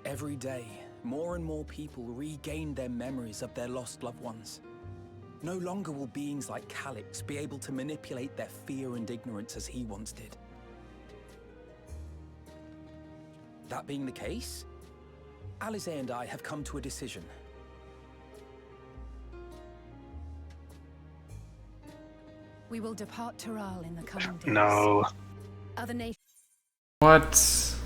Every day, more and more people regain their memories of their lost loved ones. No longer will beings like Calix be able to manipulate their fear and ignorance as he once did. That being the case, Alize and I have come to a decision. We will depart Taral in the coming days. No. Other nations. What?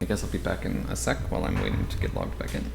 I guess I'll be back in a sec while I'm waiting to get logged back in.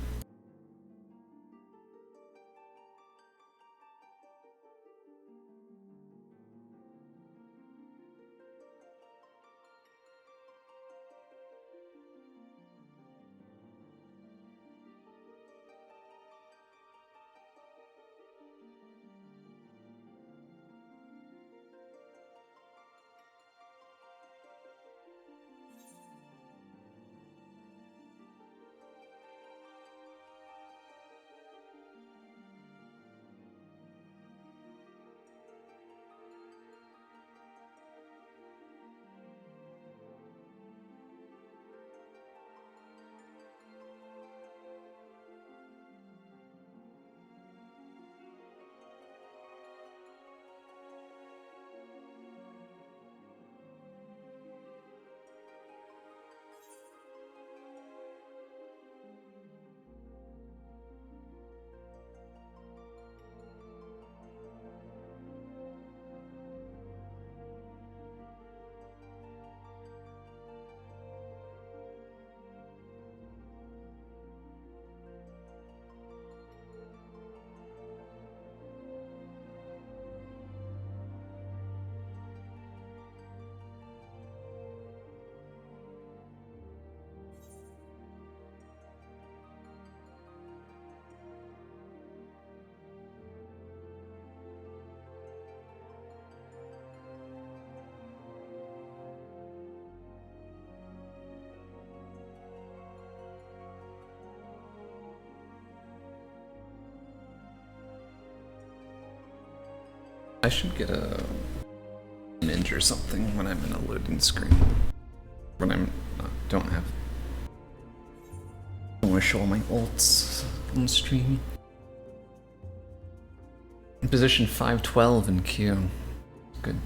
I should get a ninja or something when I'm in a loading screen. When I'm don't want to show all my ults on stream. In position 512 in Q. Good.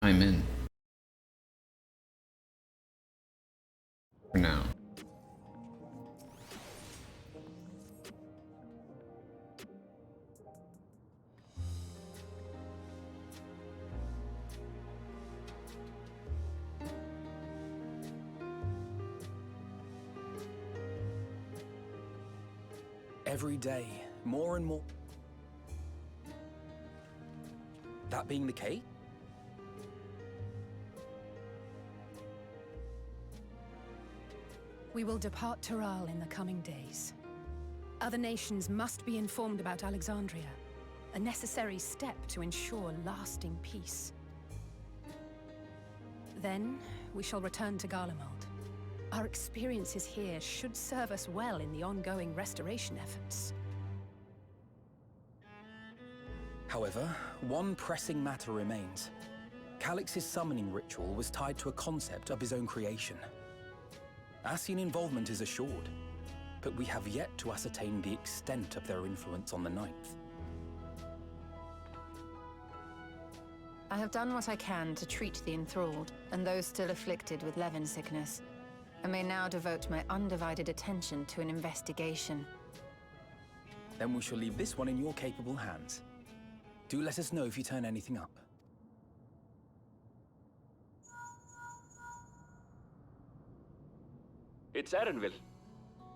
I'm in. For now. Every day, more and more. That being the case? We will depart Taral in the coming days. Other nations must be informed about Alexandria, a necessary step to ensure lasting peace. Then, we shall return to Garlemald. Our experiences here should serve us well in the ongoing restoration efforts. However, one pressing matter remains. Calix's summoning ritual was tied to a concept of his own creation. Ascian involvement is assured, but we have yet to ascertain the extent of their influence on the Ninth. I have done what I can to treat the enthralled, and those still afflicted with Levin sickness. I may now devote my undivided attention to an investigation. Then we shall leave this one in your capable hands. Do let us know if you turn anything up. It's Erenville.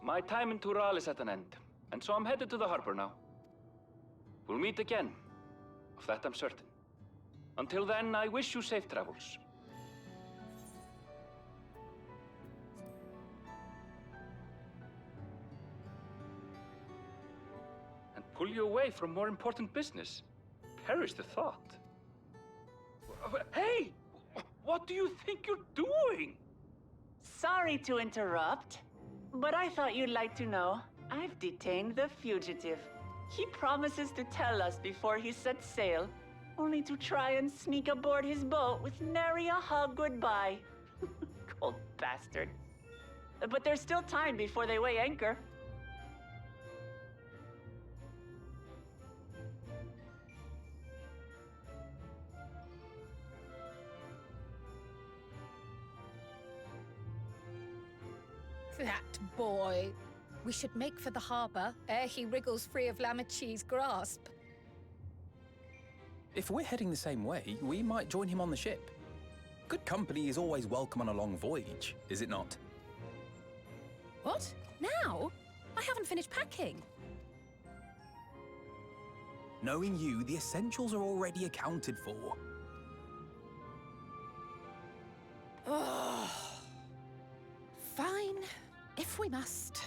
My time in Tural is at an end, and so I'm headed to the harbor now. We'll meet again, of that I'm certain. Until then, I wish you safe travels. And pull you away from more important business. Perish the thought. Hey! What do you think you're doing? Sorry to interrupt, but I thought you'd like to know. I've detained the fugitive. He promises to tell us before he sets sail, only to try and sneak aboard his boat with nary a hug goodbye. Cold bastard. But there's still time before they weigh anchor. That boy. We should make for the harbor ere he wriggles free of Lamachi's grasp. If we're heading the same way, we might join him on the ship. Good company is always welcome on a long voyage, is it not? What? Now? I haven't finished packing. Knowing you, the essentials are already accounted for. Ugh. Fine, if we must.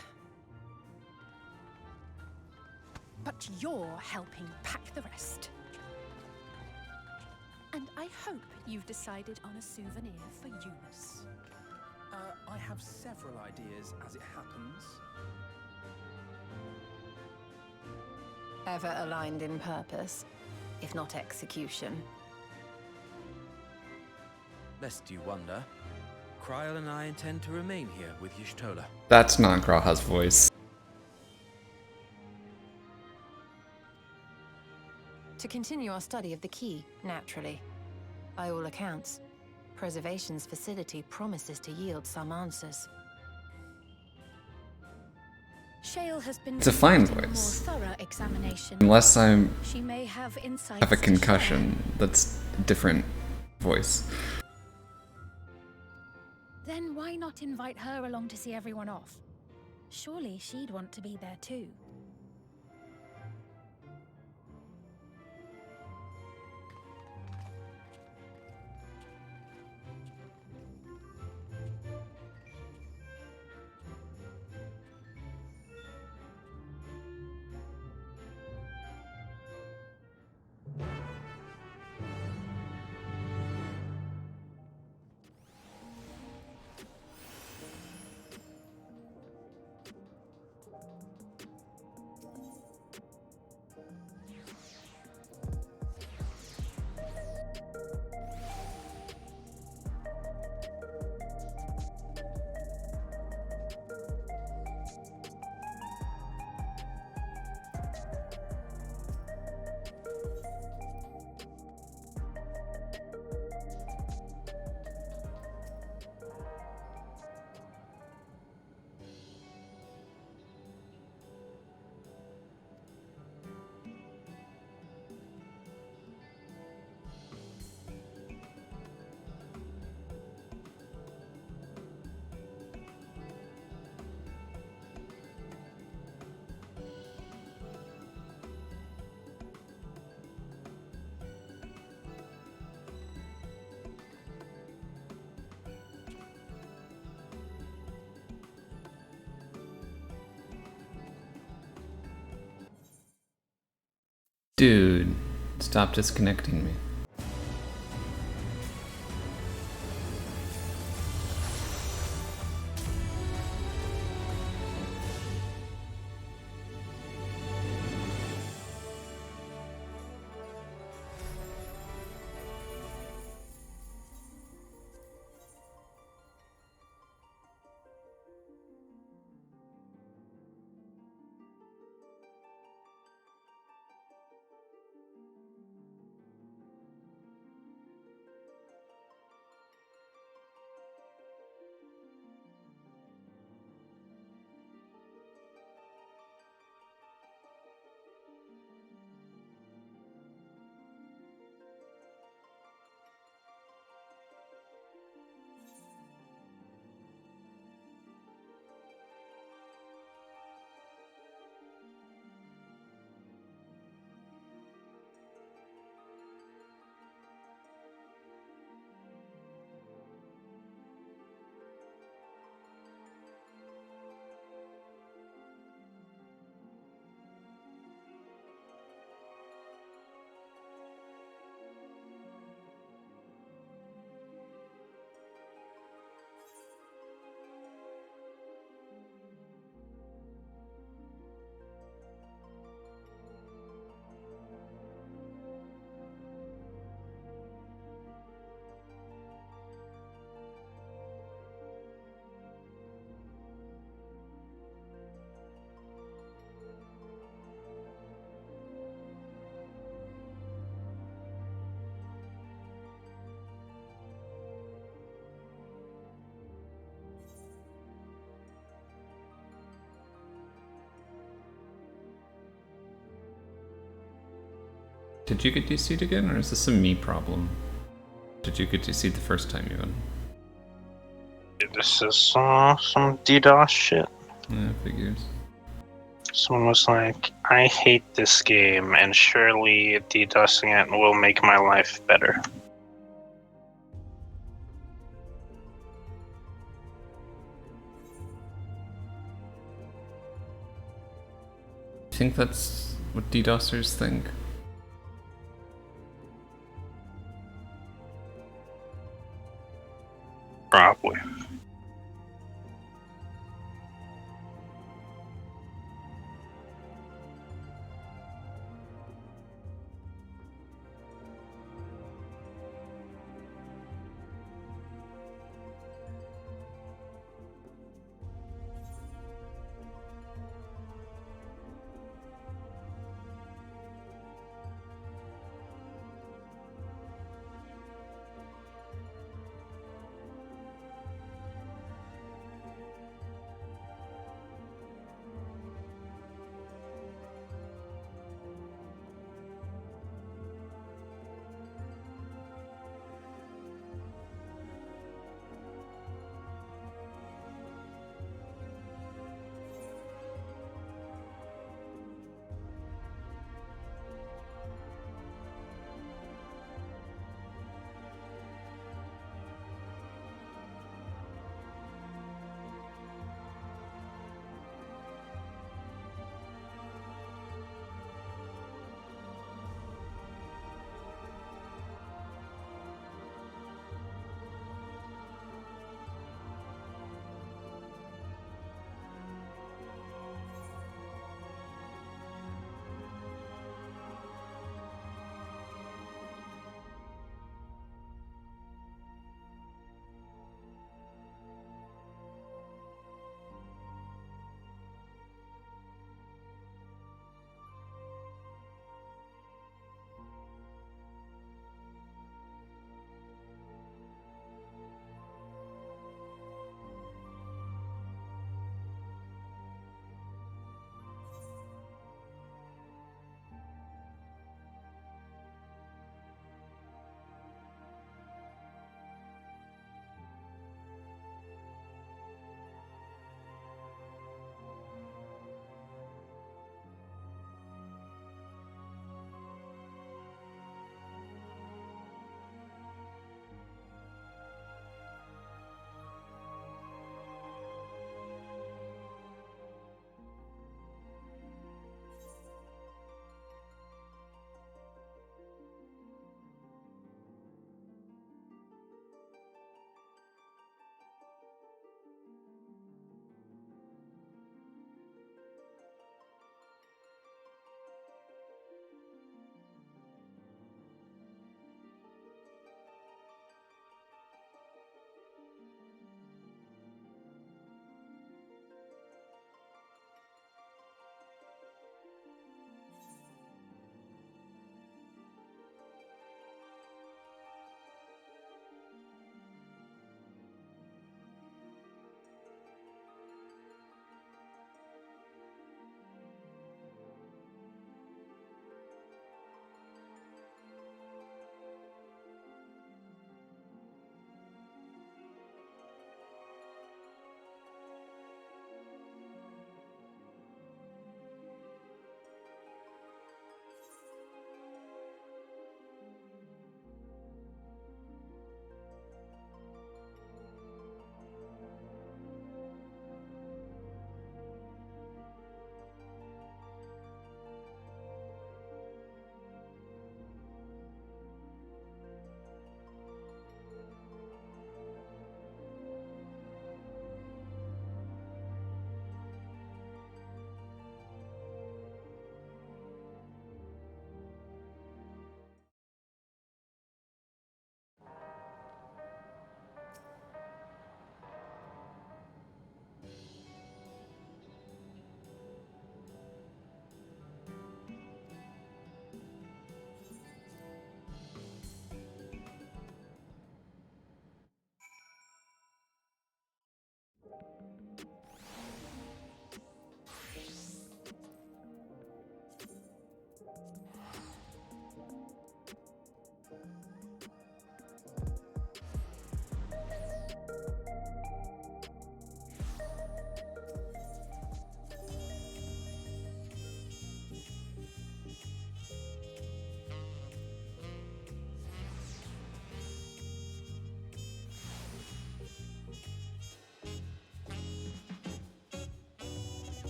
But you're helping pack the rest. And I hope you've decided on a souvenir for Eunice. I have several ideas as it happens. Ever aligned in purpose, if not execution. Lest you wonder, Kryl and I intend to remain here with Y'shtola. That's not Graha's voice. To continue our study of the key, naturally. By all accounts, Preservation's facility promises to yield some answers. Shale has been It's a fine conducting voice. A more thorough examination. Unless I She may have insights have a to concussion, that's a different voice. share. Then why not invite her along to see everyone off? Surely she'd want to be there too. Dude, stop disconnecting me. Did you get DC'd again, or is this a me problem? Did you get DC'd the first time even? This is some DDoS shit. Yeah, figures. Someone was like, I hate this game, and surely DDoSing it will make my life better. I think that's what DDoSers think. Probably.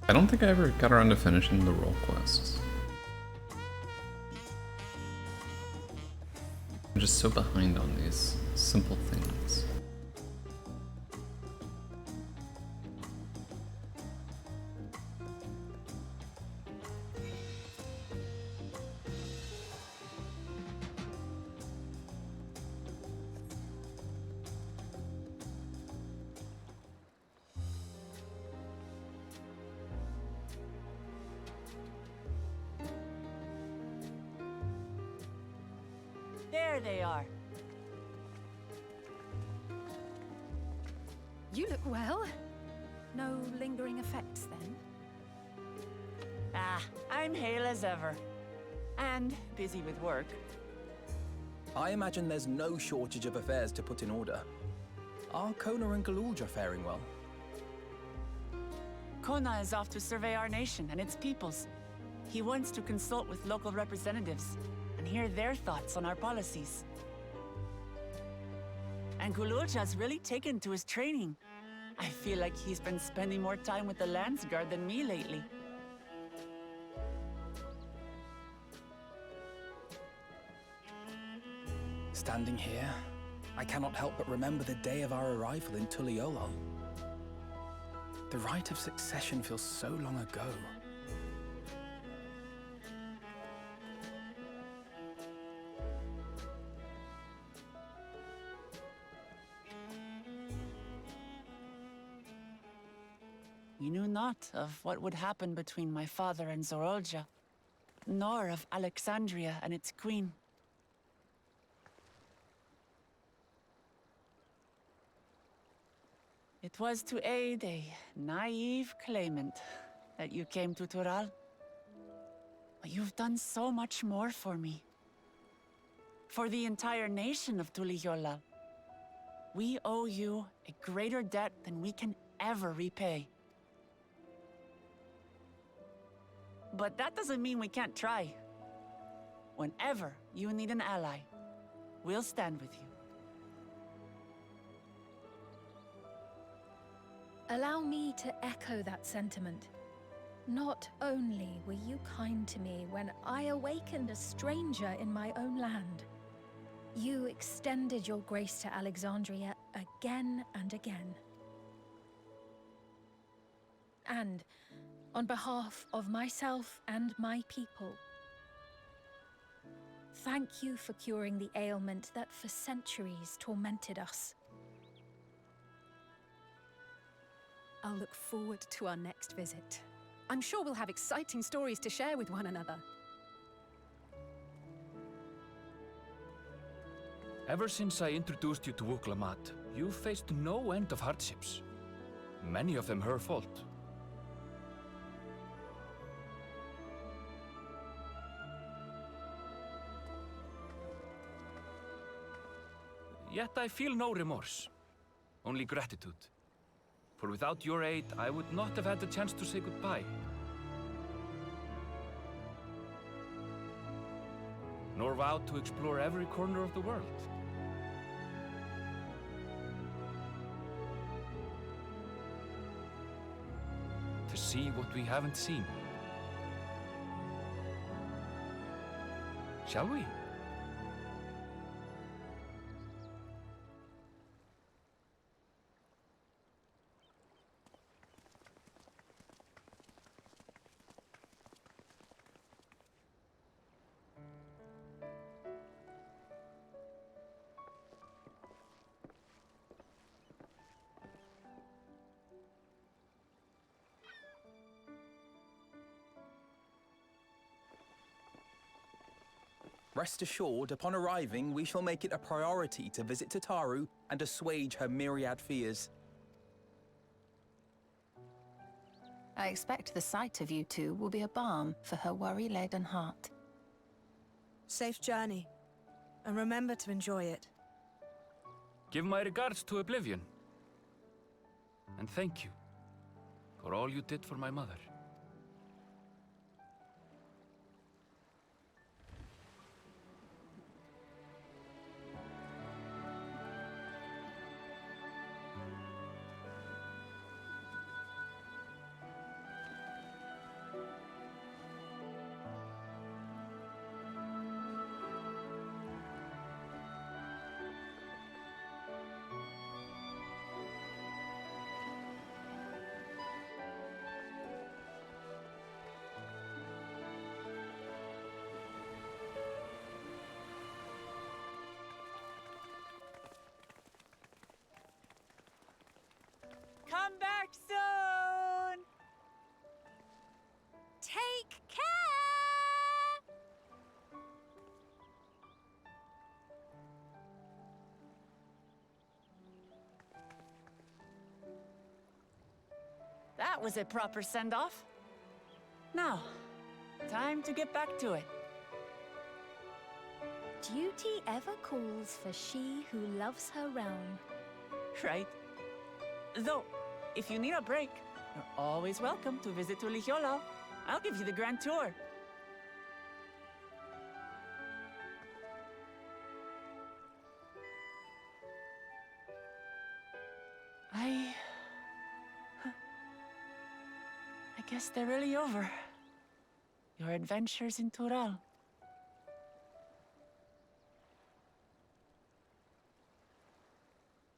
I don't think I ever got around to finishing the role quests. I'm just so behind on these simple things. There they are. You look well. No lingering effects, then? Ah, I'm hale as ever. And busy with work. I imagine there's no shortage of affairs to put in order. Are Kona and Galulja faring well? Kona is off to survey our nation and its peoples. He wants to consult with local representatives and hear their thoughts on our policies. And Galulja's really taken to his training. I feel like he's been spending more time with the Landsguard than me lately. Standing here, I cannot help but remember the day of our arrival in Tuliolo. The rite of succession feels so long ago. We knew not of what would happen between my father and Zorolja, nor of Alexandria and its queen. It was to aid a naive claimant that you came to Tural. But you've done so much more for me. For the entire nation of Tuliyollal. We owe you a greater debt than we can ever repay. But that doesn't mean we can't try. Whenever you need an ally, we'll stand with you. Allow me to echo that sentiment. Not only were you kind to me when I awakened a stranger in my own land, you extended your grace to Alexandria again and again. And on behalf of myself and my people, thank you for curing the ailment that for centuries tormented us. I'll look forward to our next visit. I'm sure we'll have exciting stories to share with one another. Ever since I introduced you to Wuklamat, you've faced no end of hardships. Many of them her fault. Yet I feel no remorse, only gratitude. For without your aid, I would not have had the chance to say goodbye. Nor vowed to explore every corner of the world. To see what we haven't seen. Shall we? Rest assured, upon arriving, we shall make it a priority to visit Tataru and assuage her myriad fears. I expect the sight of you two will be a balm for her worry-laden heart. Safe journey, and remember to enjoy it. Give my regards to Oblivion. And thank you for all you did for my mother. Come back soon! Take care! That was a proper send-off. Now, time to get back to it. Duty ever calls for she who loves her realm. Right? Though, if you need a break, you're always welcome to visit Ulihiolo. I'll give you the grand tour. I guess they're really over. Your adventures in Tural.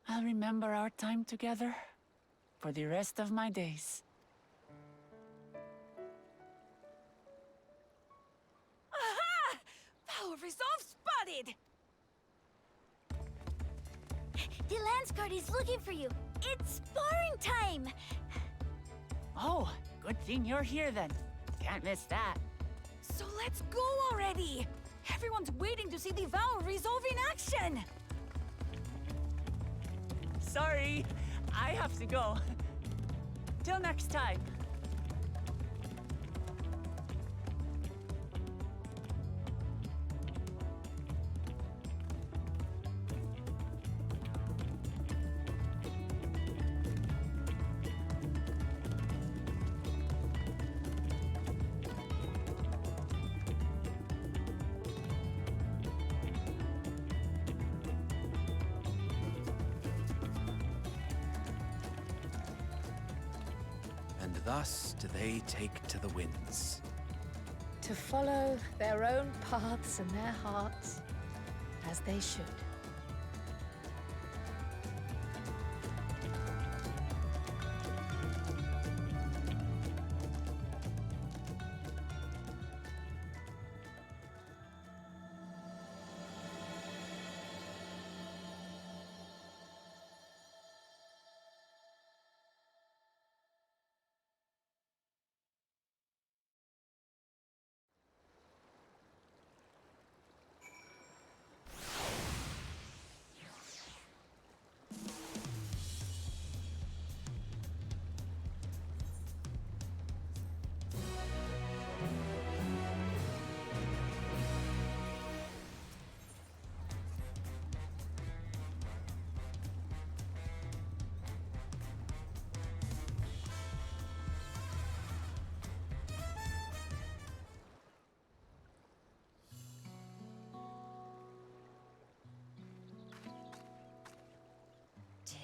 I'll remember our time together for the rest of my days. Aha! Power resolve spotted! The Landsguard is looking for you. It's sparring time! Oh, good thing you're here then. Can't miss that. So let's go already! Everyone's waiting to see the Vow resolve in action! Sorry, I have to go. Till next time. And thus do they take to the winds. To follow their own paths and their hearts, as they should.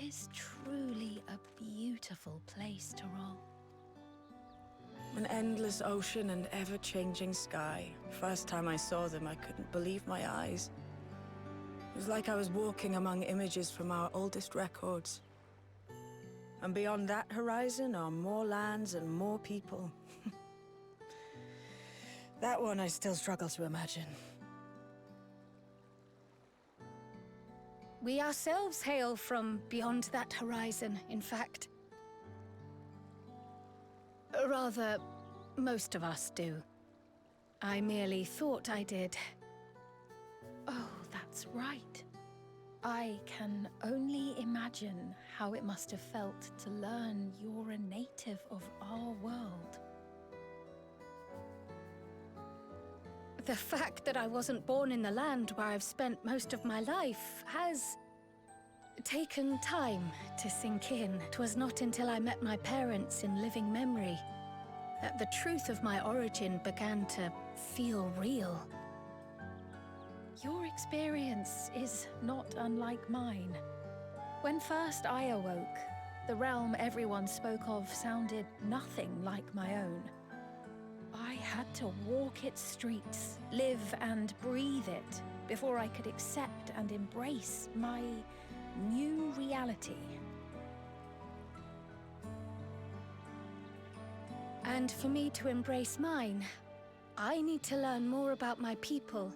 Tis truly a beautiful place to roll. An endless ocean and ever-changing sky. First time I saw them, I couldn't believe my eyes. It was like I was walking among images from our oldest records. And beyond that horizon are more lands and more people. That one I still struggle to imagine. We ourselves hail from beyond that horizon, in fact. Rather, most of us do. I merely thought I did. Oh, that's right. I can only imagine how it must have felt to learn you're a native of our world. The fact that I wasn't born in the land where I've spent most of my life has taken time to sink in. 'Twas not until I met my parents in living memory that the truth of my origin began to feel real. Your experience is not unlike mine. When first I awoke, the realm everyone spoke of sounded nothing like my own. I had to walk its streets, live and breathe it, before I could accept and embrace my new reality. And for me to embrace mine, I need to learn more about my people,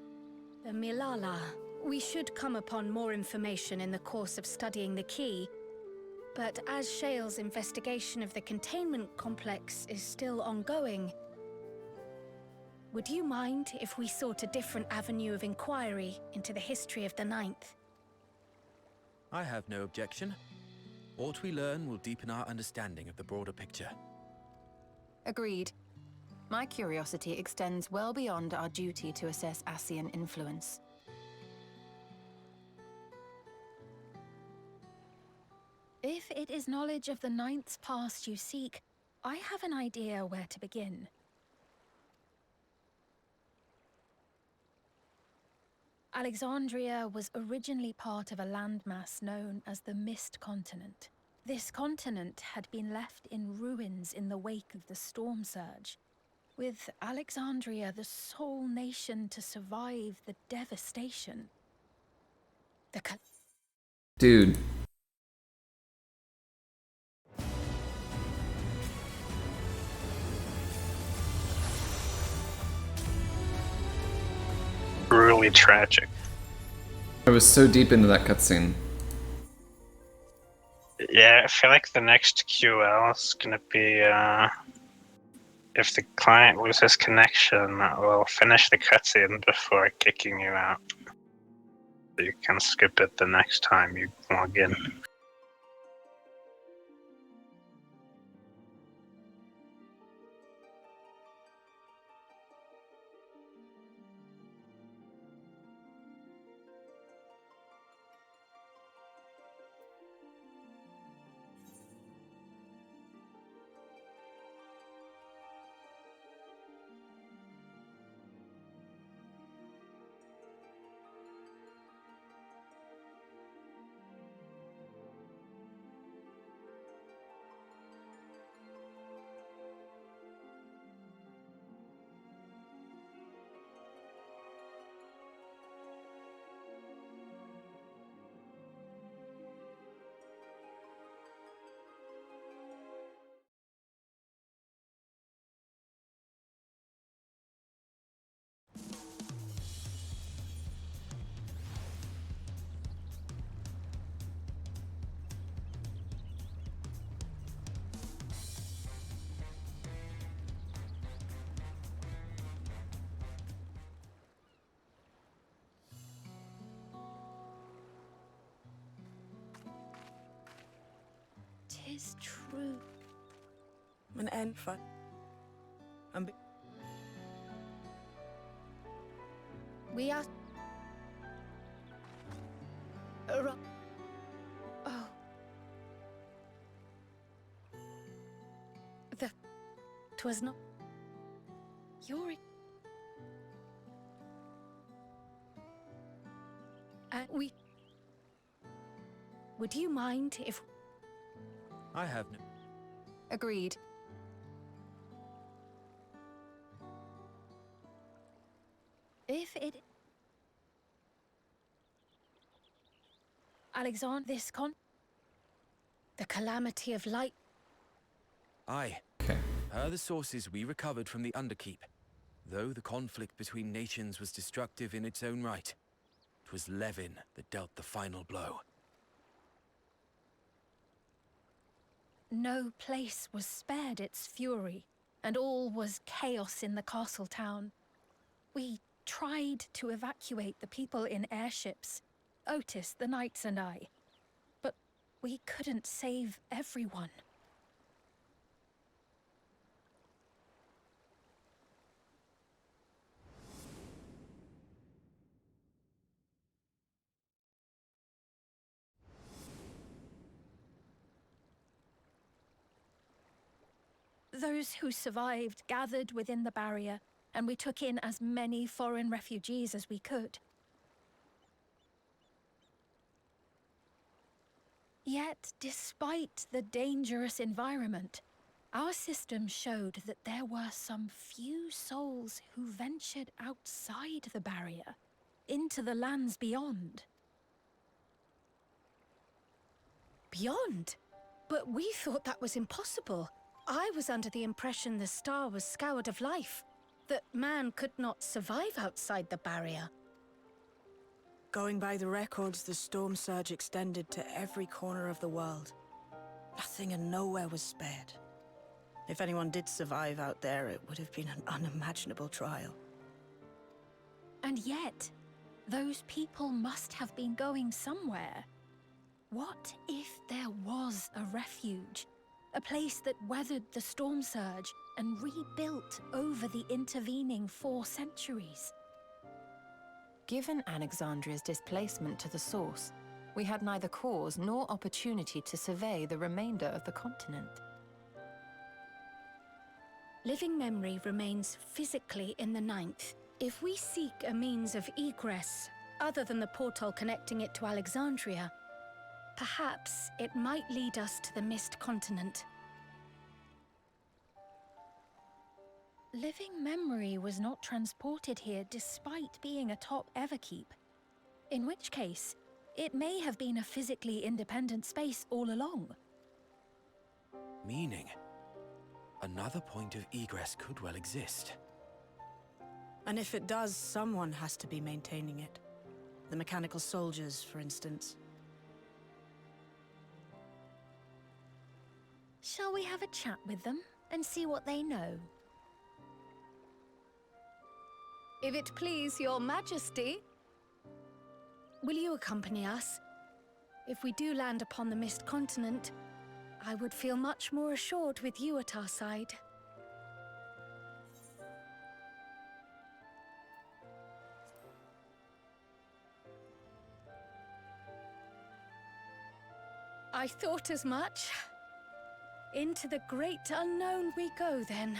the Milala. We should come upon more information in the course of studying the key, But as Shale's investigation of the containment complex is still ongoing, would you mind if we sought a different avenue of inquiry into the history of the Ninth? I have no objection. What we learn will deepen our understanding of the broader picture. Agreed. My curiosity extends well beyond our duty to assess Ascian influence. If it is knowledge of the Ninth's past you seek, I have an idea where to begin. Alexandria was originally part of a landmass known as the Mist Continent. This continent had been left in ruins in the wake of the storm surge, with Alexandria the sole nation to survive the devastation. Dude. Really tragic. I was so deep into that cutscene. Yeah, I feel like the next QL is gonna be, if the client loses connection, we'll finish the cutscene before kicking you out. You can skip it the next time you log in. Tis true. An end fight. We are... Oh. 'Twas not... Yori... we... Would you mind if... I have no... Agreed. If it... Alexander, this the calamity of light... Aye. Okay. Per the sources we recovered from the Underkeep, though the conflict between nations was destructive in its own right, it was Levin that dealt the final blow. No place was spared its fury, and all was chaos in the castle town. We tried to evacuate the people in airships, Otis, the knights and I, but we couldn't save everyone. Those who survived gathered within the barrier, and we took in as many foreign refugees as we could. Yet, despite the dangerous environment, our system showed that there were some few souls who ventured outside the barrier, into the lands beyond. Beyond? But we thought that was impossible. I was under the impression the star was scoured of life, that man could not survive outside the barrier. Going by the records, the storm surge extended to every corner of the world. Nothing and nowhere was spared. If anyone did survive out there, it would have been an unimaginable trial. And yet, those people must have been going somewhere. What if there was a refuge? A place that weathered the storm surge and rebuilt over the intervening 4 centuries? Given Alexandria's displacement to the source, we had neither cause nor opportunity to survey the remainder of the continent. Living memory remains physically in the Ninth. If we seek a means of egress other than the portal connecting it to Alexandria, perhaps it might lead us to the Mist Continent. Living memory was not transported here despite being atop Everkeep. In which case, it may have been a physically independent space all along. Meaning, another point of egress could well exist. And if it does, someone has to be maintaining it. The mechanical soldiers, for instance. Shall we have a chat with them and see what they know? If it please your majesty, will you accompany us? If we do land upon the Mist Continent, I would feel much more assured with you at our side. I thought as much. Into the great unknown we go, then.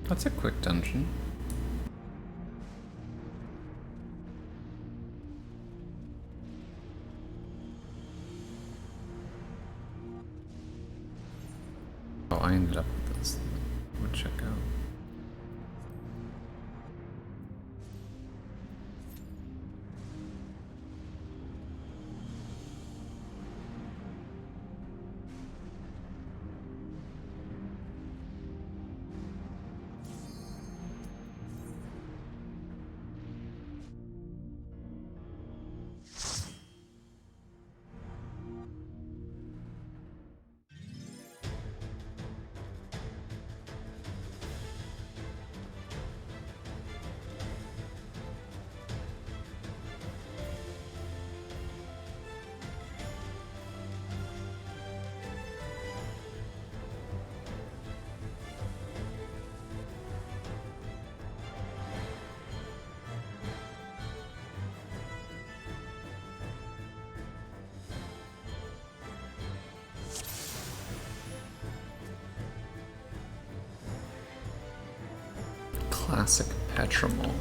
That's a quick dungeon. Oh, I ended up with this. We'll check out. Classic Petramol.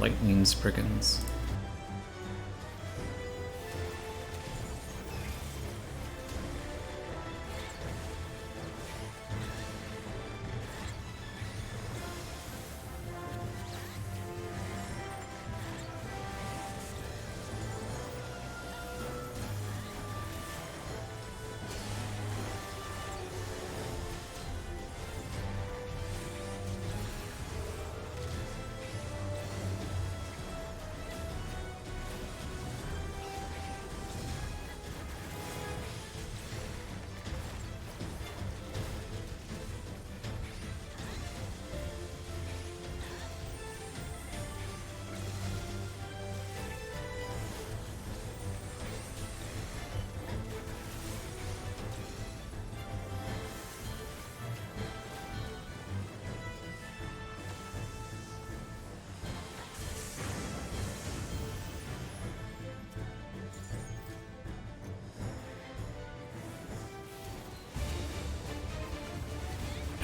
Lightning Spriggans.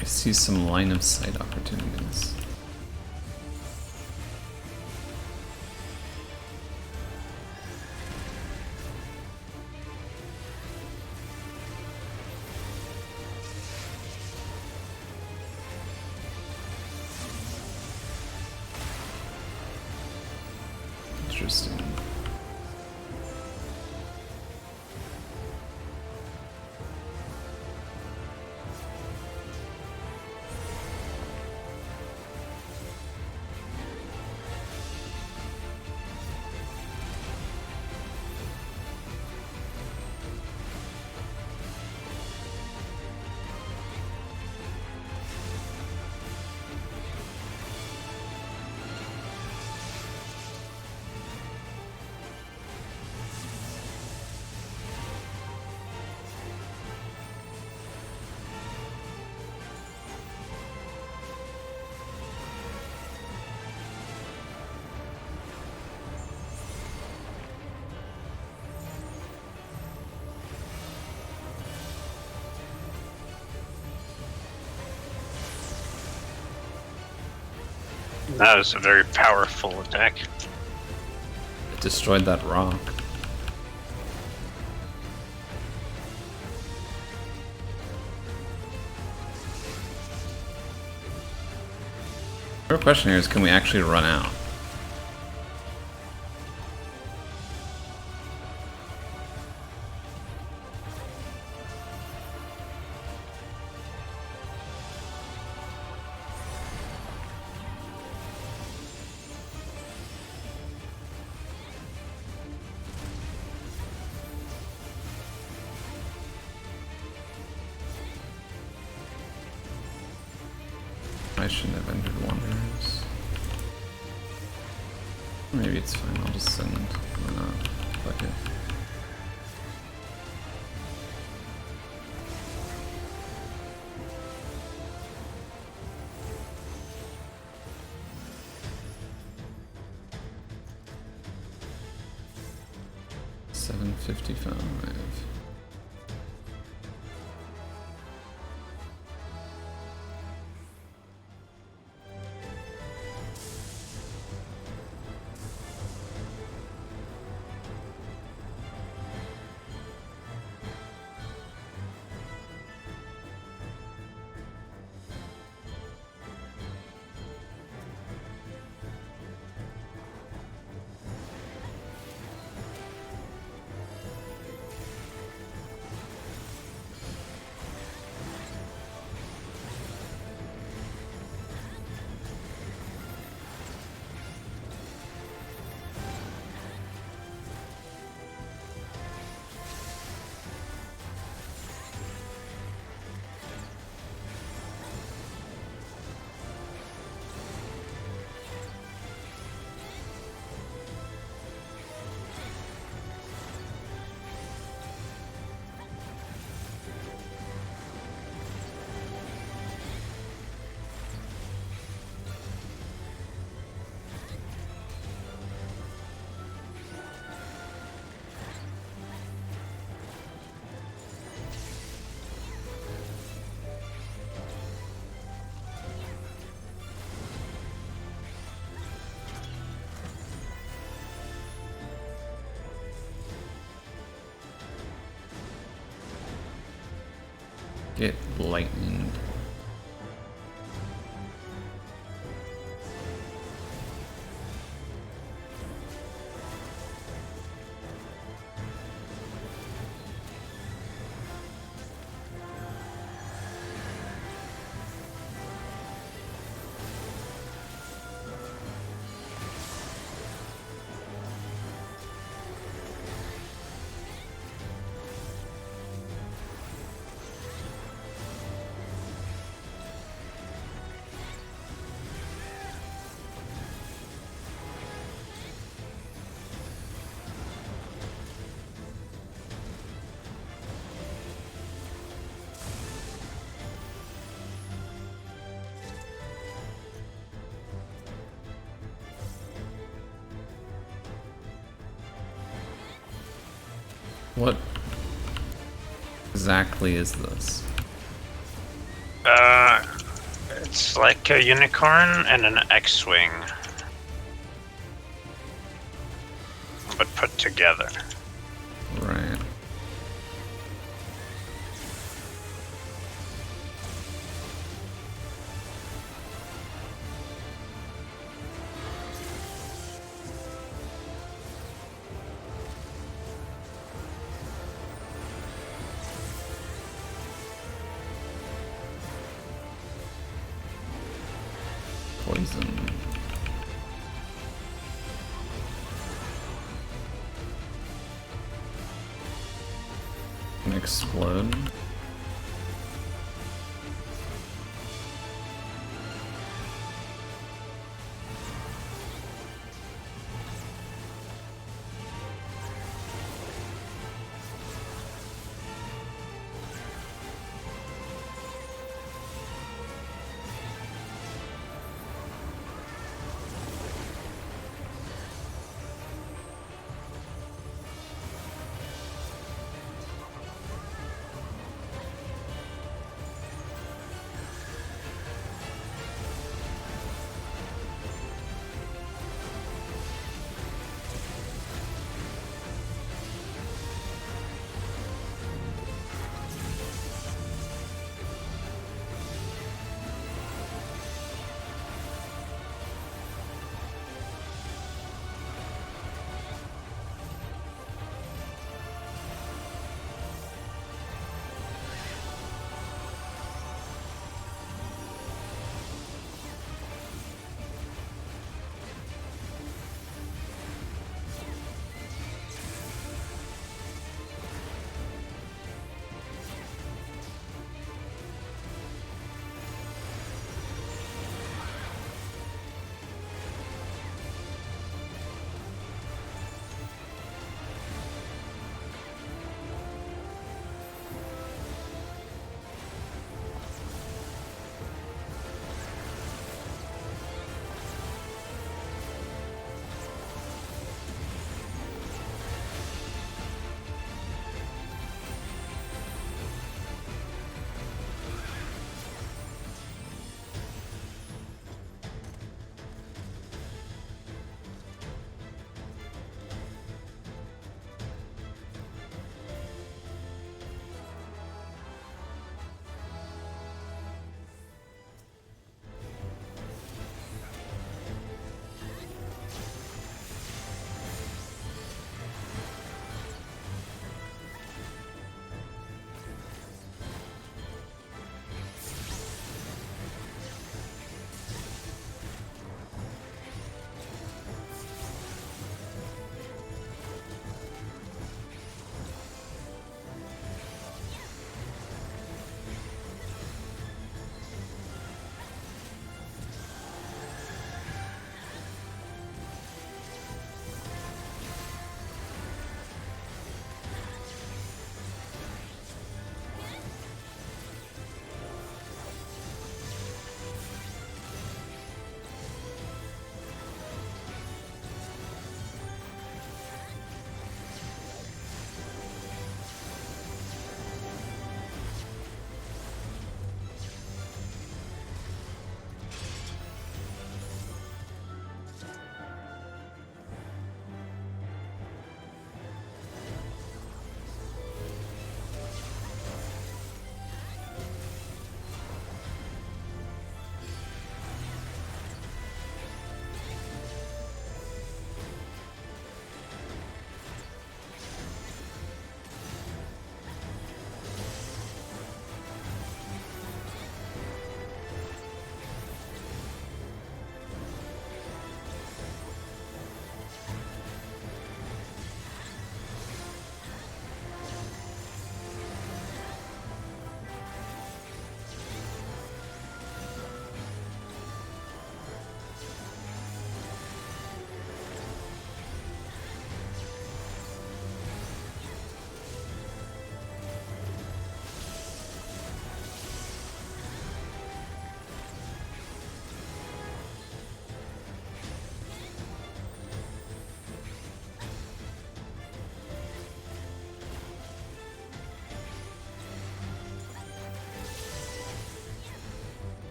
I see some line of sight opportunities. Interesting. That was a very powerful attack. It destroyed that rock. The real question here is, can we actually run out? I shouldn't have entered Wanderers. Maybe it's fine, I'll just send. Fuck it. $7.55. Get lightning. What exactly is this? It's like a unicorn and an X-wing, but put together. Right. Poison. Can explode.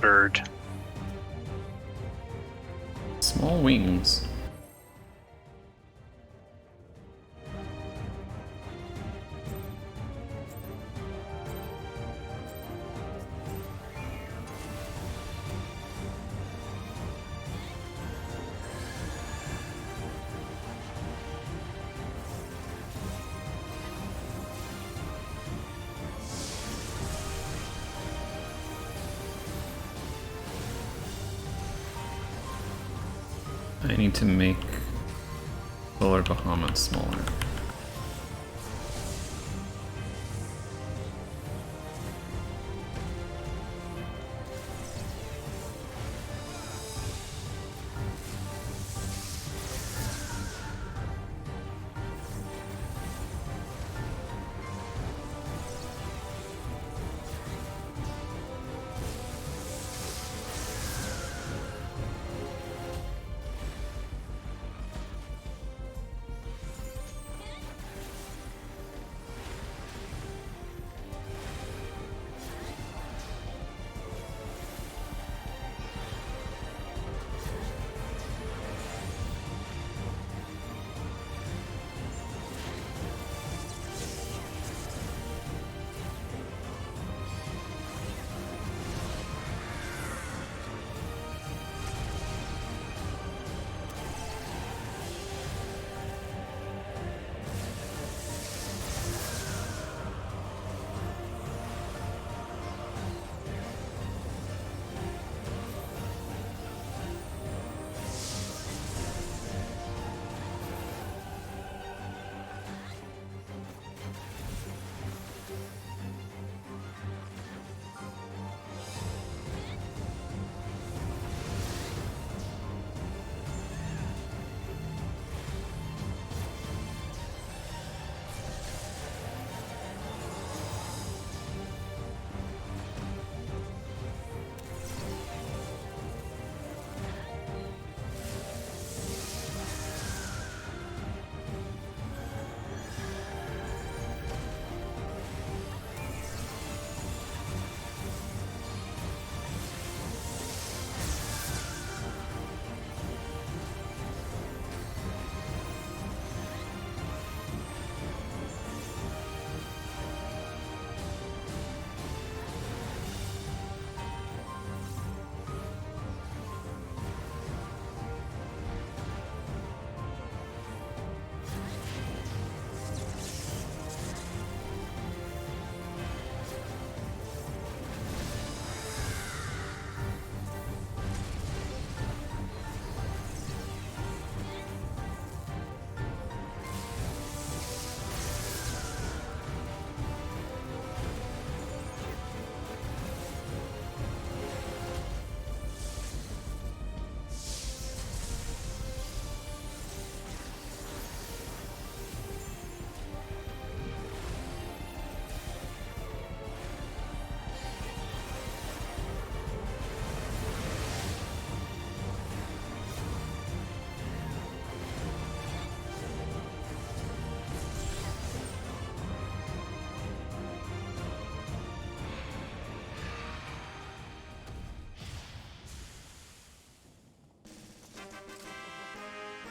bird. Small wings. I need to make Solar Bahamut smaller.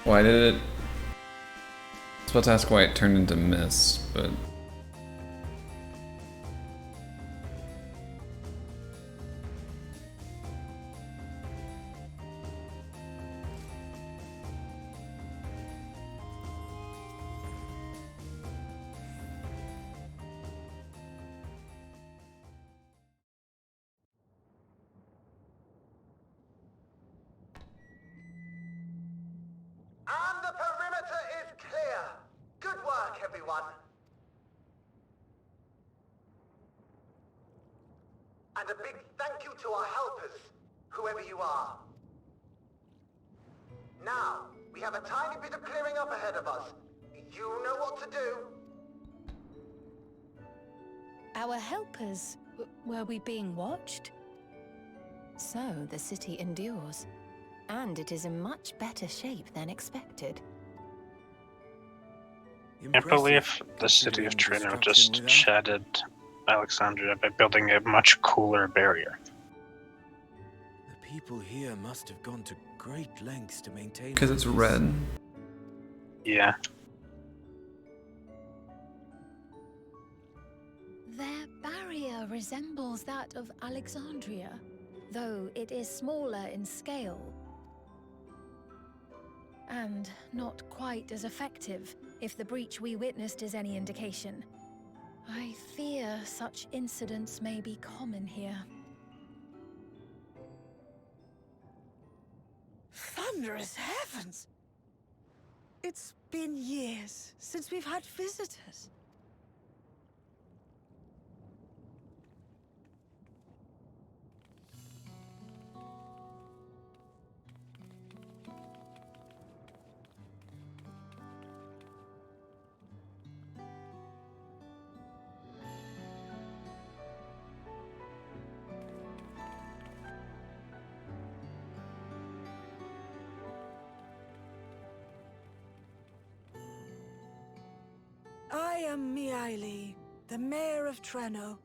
Why did it... I was about to ask why it turned into mist, but... And the perimeter is clear. Good work, everyone. And a big thank you to our helpers, whoever you are. Now, we have a tiny bit of clearing up ahead of us. You know what to do. Our helpers? Were we being watched? So, the city endures. And it is in much better shape than expected. I believe the city of Trino just shattered Alexandria by building a much cooler barrier. people here must have gone to great lengths to maintain. Because it's red. Yeah. Their barrier resembles that of Alexandria, though it is smaller in scale. And not quite as effective, if the breach we witnessed is any indication. I fear such incidents may be common here. Thunderous heavens! It's been years since we've had visitors. I am Miaili, the Mayor of Treno.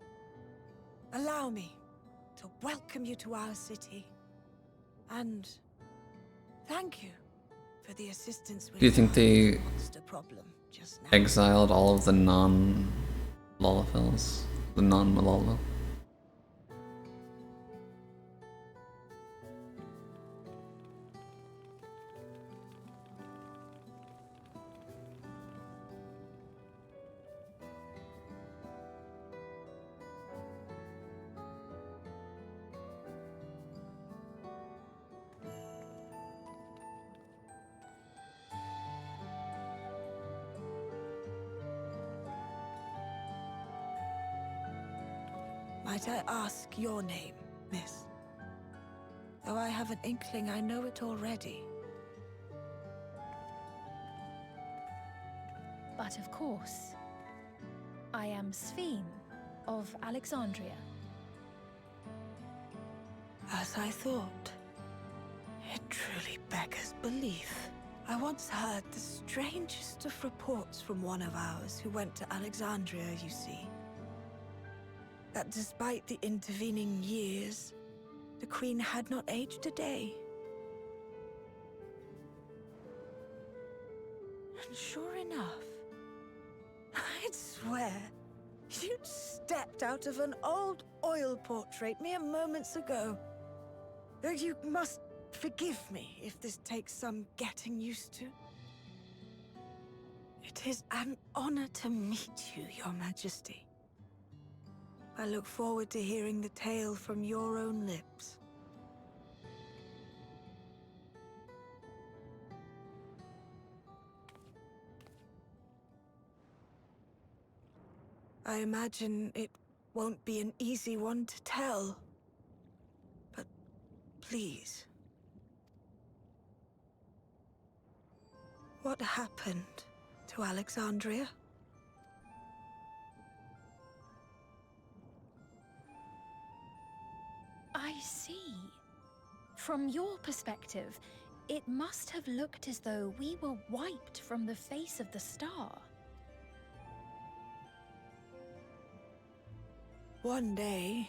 Allow me to welcome you to our city. And thank you for the assistance with Do you think they monster problem just now. exiled all of the non-Lullafils? The non-Malala? Might I ask your name, miss? Though I have an inkling I know it already. But of course, I am Sphene of Alexandria. As I thought. It truly beggars belief. I once heard the strangest of reports from one of ours who went to Alexandria, you see. That despite the intervening years, the Queen had not aged a day. And sure enough, I'd swear, you'd stepped out of an old oil portrait mere moments ago. Though you must forgive me if this takes some getting used to. It is an honor to meet you, Your Majesty. I look forward to hearing the tale from your own lips. I imagine it won't be an easy one to tell. But please. What happened to Alexandria? I see. From your perspective, it must have looked as though we were wiped from the face of the star. One day,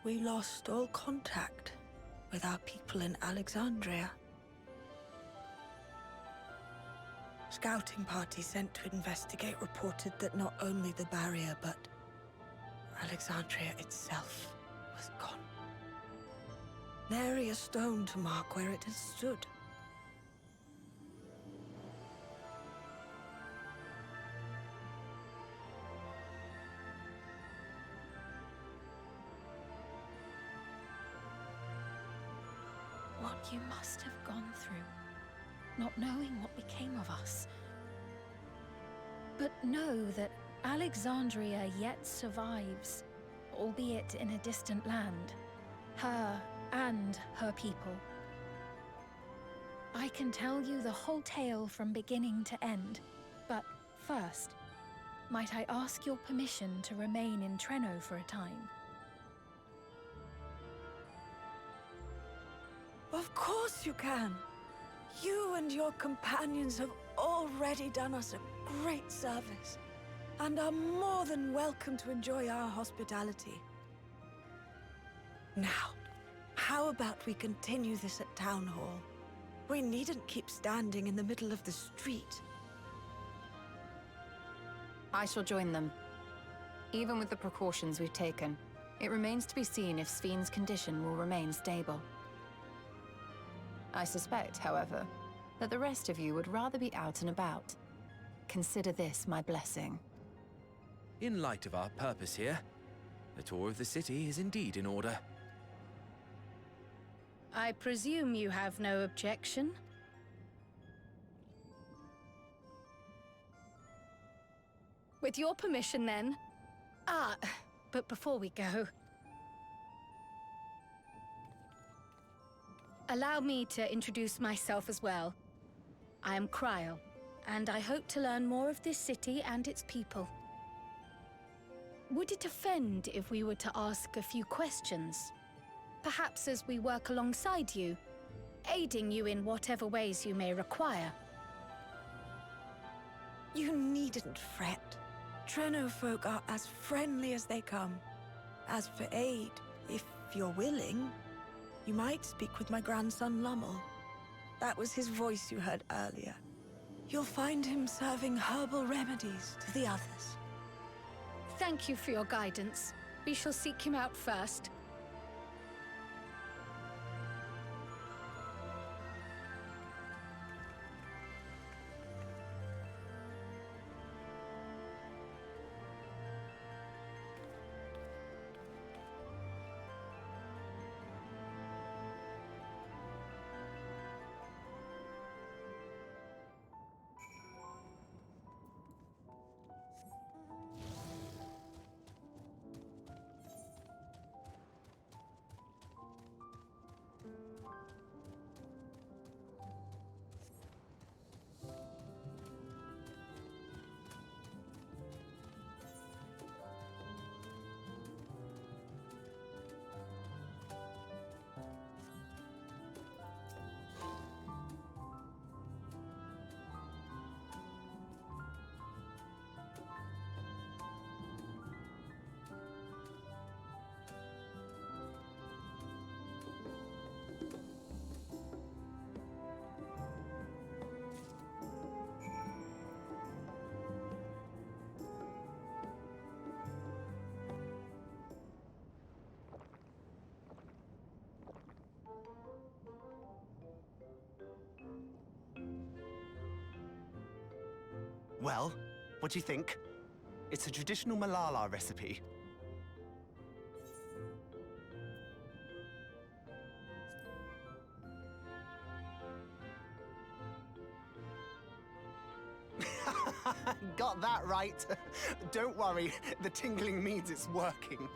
we lost all contact with our people in Alexandria. Scouting party sent to investigate reported that not only the barrier, but Alexandria itself was gone. Nary a stone to mark where it had stood. What you must have gone through, not knowing what became of us. But know that Alexandria yet survives, albeit in a distant land. Her and her people. I can tell you the whole tale from beginning to end, but first, might I ask your permission to remain in Treno for a time? Of course you can. You and your companions have already done us a great service, and are more than welcome to enjoy our hospitality. Now, How about we continue this at Town Hall? We needn't keep standing in the middle of the street. I shall join them. Even with the precautions we've taken, it remains to be seen if Sven's condition will remain stable. I suspect, however, that the rest of you would rather be out and about. Consider this my blessing. In light of our purpose here, a tour of the city is indeed in order. I presume you have no objection? With your permission, then. But before we go, allow me to introduce myself as well. I am Cryle, and I hope to learn more of this city and its people. Would it offend if we were to ask a few questions? Perhaps as we work alongside you, aiding you in whatever ways you may require. You needn't fret. Treno folk are as friendly as they come. As for aid, if you're willing, you might speak with my grandson Lummel. That was his voice you heard earlier. You'll find him serving herbal remedies to the others. Thank you for your guidance. We shall seek him out first. Well, what do you think? It's a traditional Malala recipe. Got that right. Don't worry, the tingling means it's working.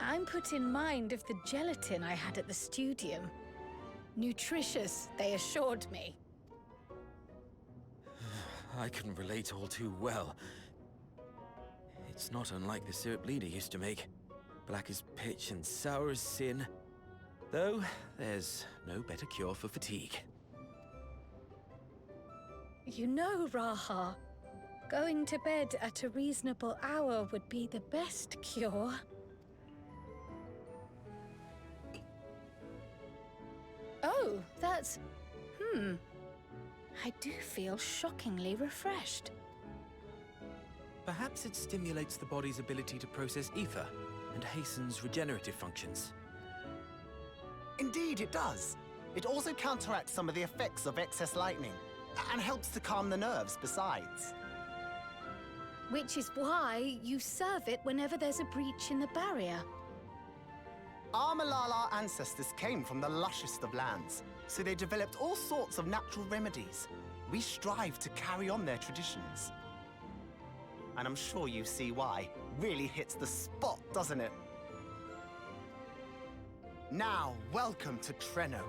I'm put in mind of the gelatin I had at the studium. Nutritious, they assured me. I can relate all too well. It's not unlike the syrup Lena used to make. Black as pitch and sour as sin. Though, there's no better cure for fatigue. You know, Raha, going to bed at a reasonable hour would be the best cure. Oh, that's... I do feel shockingly refreshed. Perhaps it stimulates the body's ability to process ether and hastens regenerative functions. Indeed, it does. It also counteracts some of the effects of excess lightning, and helps to calm the nerves besides. Which is why you serve it whenever there's a breach in the barrier. Our Malala ancestors came from the lushest of lands, so they developed all sorts of natural remedies. We strive to carry on their traditions. And I'm sure you see why. Really hits the spot, doesn't it? Now, welcome to Treno.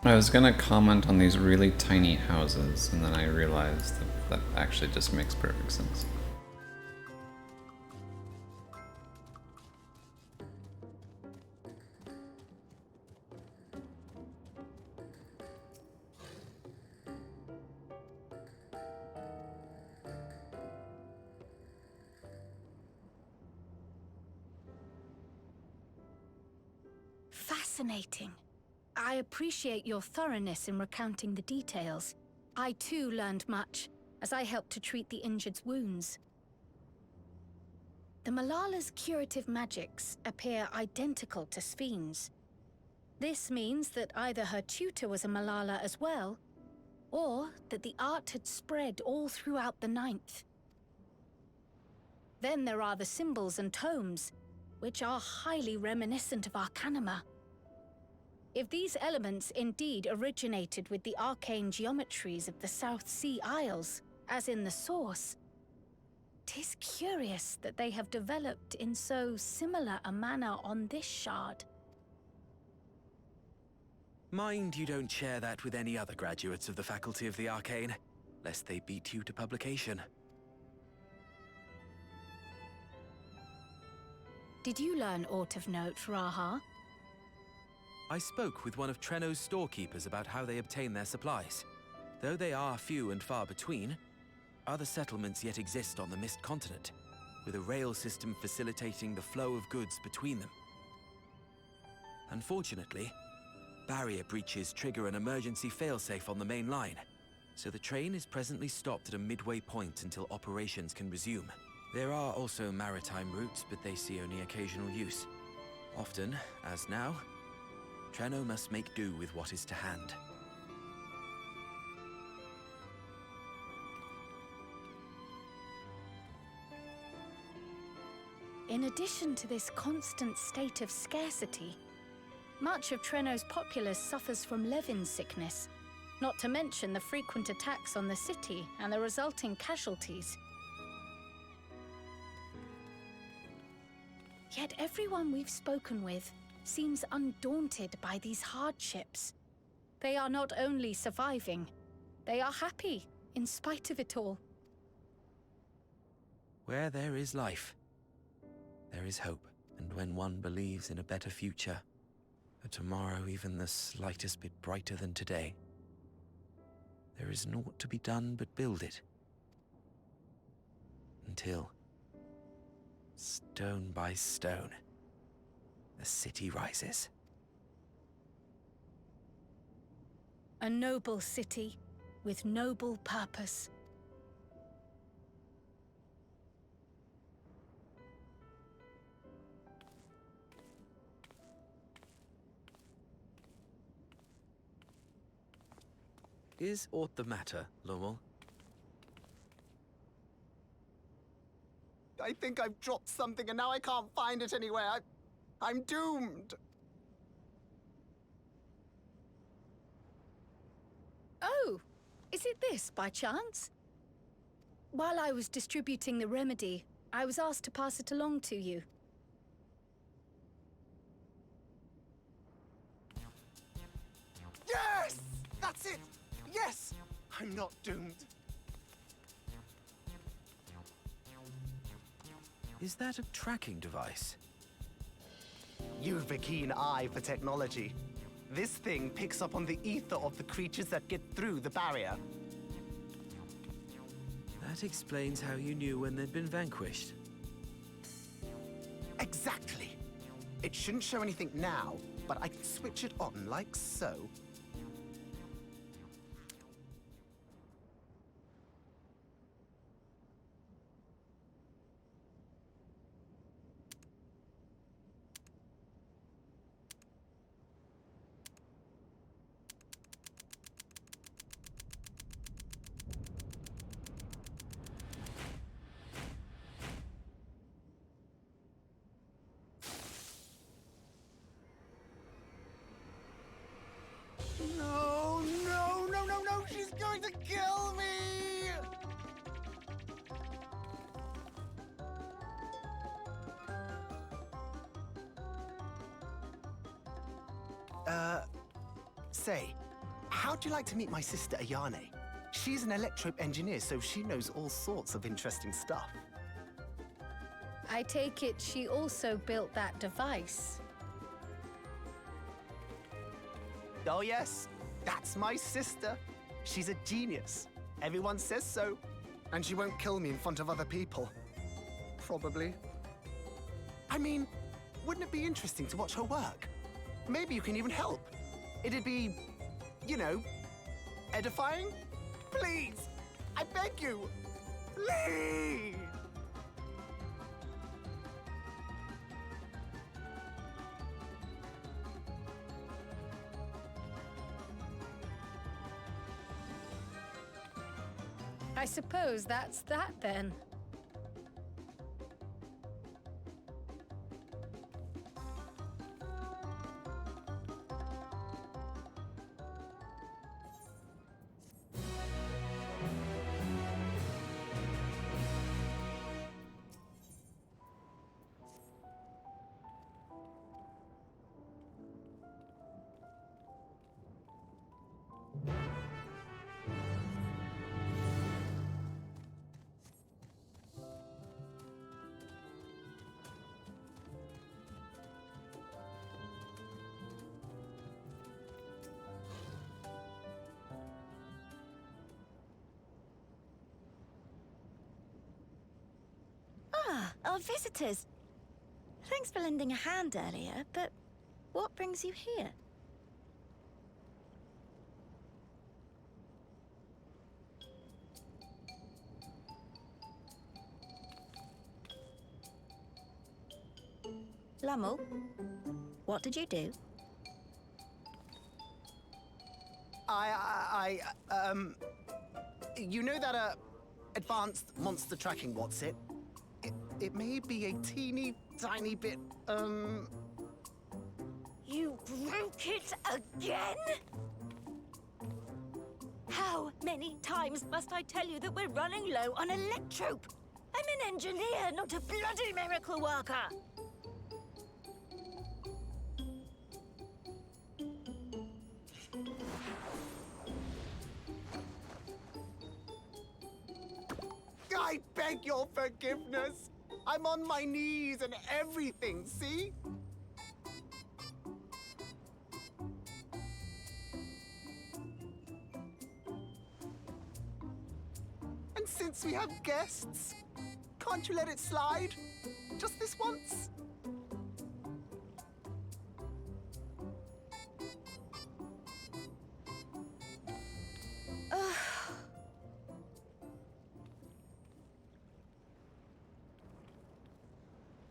I was gonna comment on these really tiny houses, and then I realized that actually just makes perfect sense. Fascinating. I appreciate your thoroughness in recounting the details. I too learned much, as I helped to treat the injured's wounds. The Malala's curative magics appear identical to Spheen's. This means that either her tutor was a Malala as well, or that the art had spread all throughout the Ninth. Then there are the symbols and tomes, which are highly reminiscent of Arcanima. If these elements indeed originated with the arcane geometries of the South Sea Isles, as in the source, 'tis curious that they have developed in so similar a manner on this shard. Mind you don't share that with any other graduates of the Faculty of the Arcane, lest they beat you to publication. Did you learn aught of note, Raha? I spoke with one of Treno's storekeepers about how they obtain their supplies. Though they are few and far between, other settlements yet exist on the Mist Continent, with a rail system facilitating the flow of goods between them. Unfortunately, barrier breaches trigger an emergency failsafe on the main line, so the train is presently stopped at a midway point until operations can resume. There are also maritime routes, but they see only occasional use. Often, as now, Treno must make do with what is to hand. In addition to this constant state of scarcity, much of Treno's populace suffers from Levin sickness, not to mention the frequent attacks on the city and the resulting casualties. Yet everyone we've spoken with seems undaunted by these hardships. They are not only surviving, they are happy in spite of it all. Where there is life, there is hope. And when one believes in a better future, a tomorrow even the slightest bit brighter than today, there is naught to be done but build it. Until, stone by stone, the city rises. A noble city with noble purpose. Is aught the matter, Lowell? I think I've dropped something and now I can't find it anywhere. I'm doomed. Oh, is it this by chance? While I was distributing the remedy, I was asked to pass it along to you. Yes! That's it! Yes! I'm not doomed. Is that a tracking device? You've a keen eye for technology. This thing picks up on the ether of the creatures that get through the barrier. That explains how you knew when they'd been vanquished. Exactly. It shouldn't show anything now, but I can switch it on like so. No, no, no, no, no! She's going to kill me! Say, How'd you like to meet my sister Ayane? She's an electrope engineer, so she knows all sorts of interesting stuff. I take it she also built that device. Oh yes, that's my sister. She's a genius. Everyone says so. And she won't kill me in front of other people. Probably. I mean, wouldn't it be interesting to watch her work? Maybe you can even help. It'd be, you know, edifying? Please! I beg you! Please! I suppose that's that then. Ah, our visitors. Thanks for lending a hand earlier, but what brings you here? Lummel, what did you do? You know that, advanced monster tracking, what's it? It may be a teeny tiny bit, You broke it again? How many times must I tell you that we're running low on electrope? I'm an engineer, not a bloody miracle worker. I beg your forgiveness. I'm on my knees and everything, see? And since we have guests, can't you let it slide? Just this once?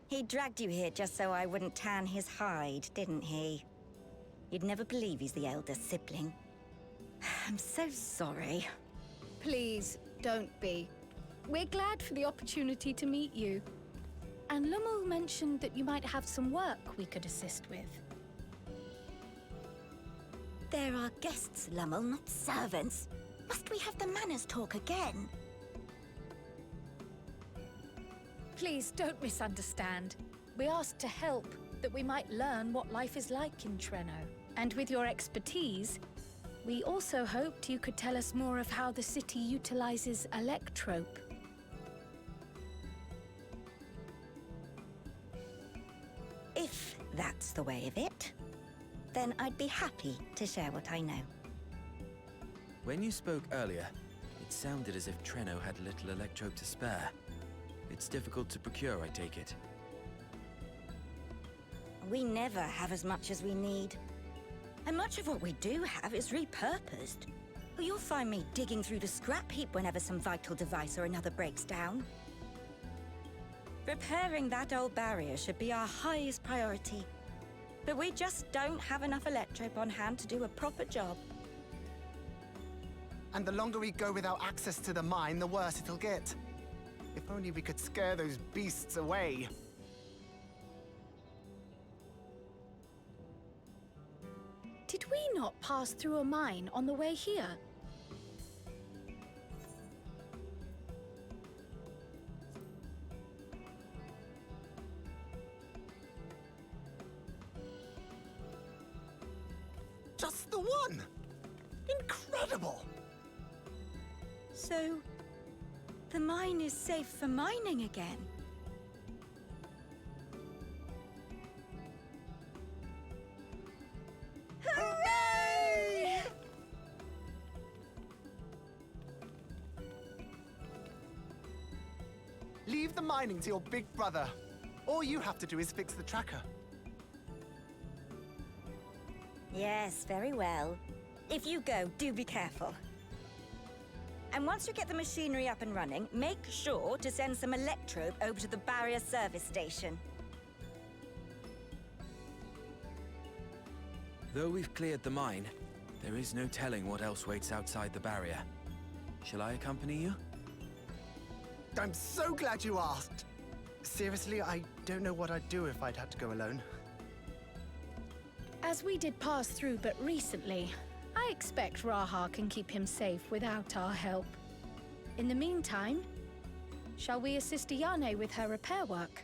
He dragged you here just so I wouldn't tan his hide, didn't he? You'd never believe he's the elder sibling. I'm so sorry. Please, don't be. We're glad for the opportunity to meet you. And Lummel mentioned that you might have some work we could assist with. There are guests, Lummel, not servants. Must we have the manners talk again? Please don't misunderstand. We asked to help, that we might learn what life is like in Treno. And with your expertise, we also hoped you could tell us more of how the city utilizes electrope. If that's the way of it, then I'd be happy to share what I know. When you spoke earlier, it sounded as if Treno had little electrope to spare. It's difficult to procure, I take it. We never have as much as we need. And much of what we do have is repurposed. You'll find me digging through the scrap heap whenever some vital device or another breaks down. Repairing that old barrier should be our highest priority. But we just don't have enough electrope on hand to do a proper job. And the longer we go without access to the mine, the worse it'll get. If only we could scare those beasts away. Did we not pass through a mine on the way here? Just the one! incredible! So, the mine is safe for mining again? Hooray! Leave the mining to your big brother. All you have to do is fix the tracker. Yes, very well. If you go, do be careful. And once you get the machinery up and running, make sure to send some electrobe over to the barrier service station. Though we've cleared the mine, there is no telling what else waits outside the barrier. Shall I accompany you? I'm so glad you asked. Seriously, I don't know what I'd do if I'd had to go alone. As we did pass through but recently, I expect Raha can keep him safe without our help. In the meantime, shall we assist Ayane with her repair work?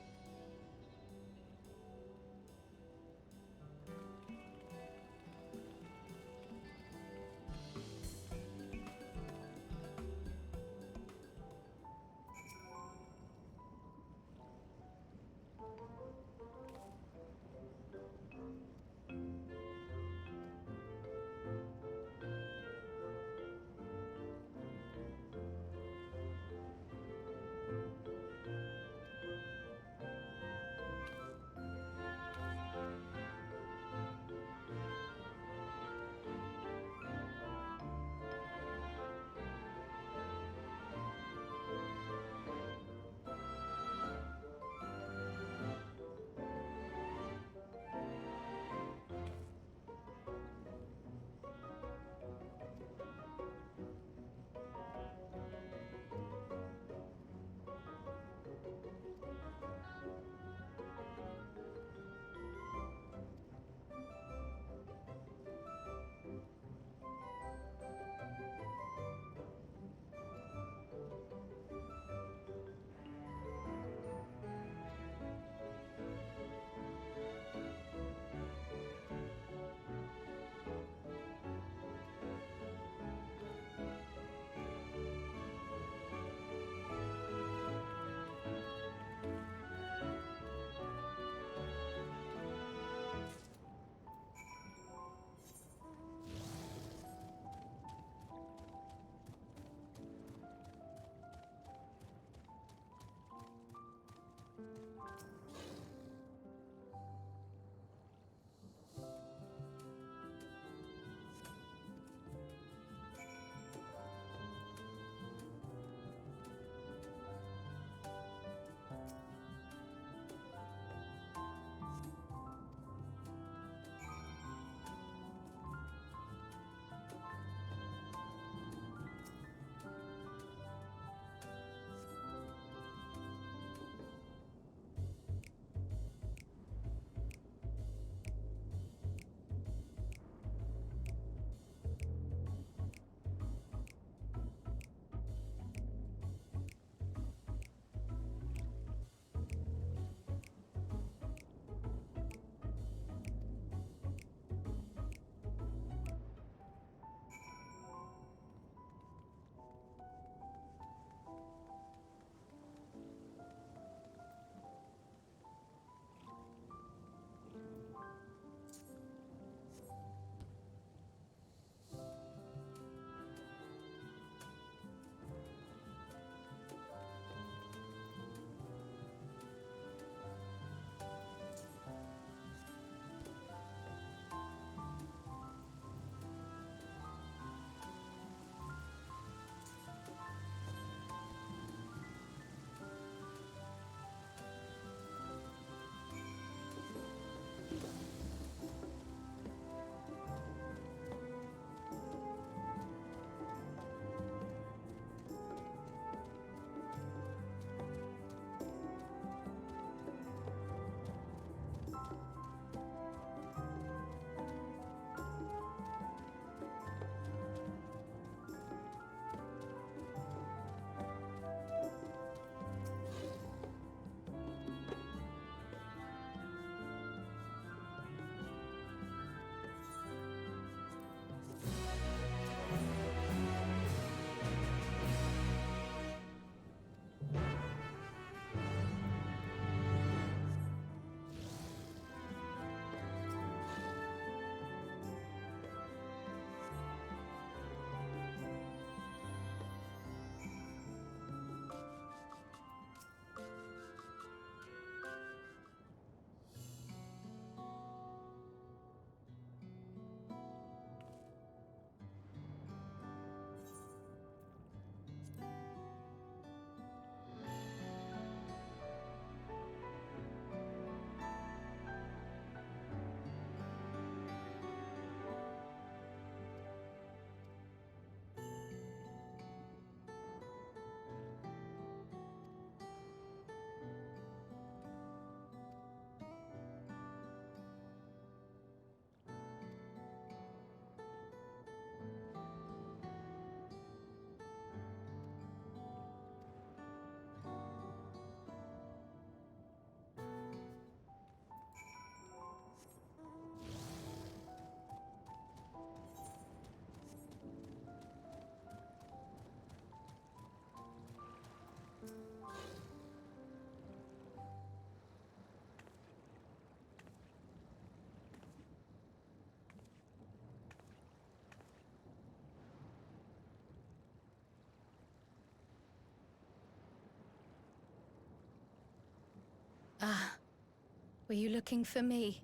Were you looking for me?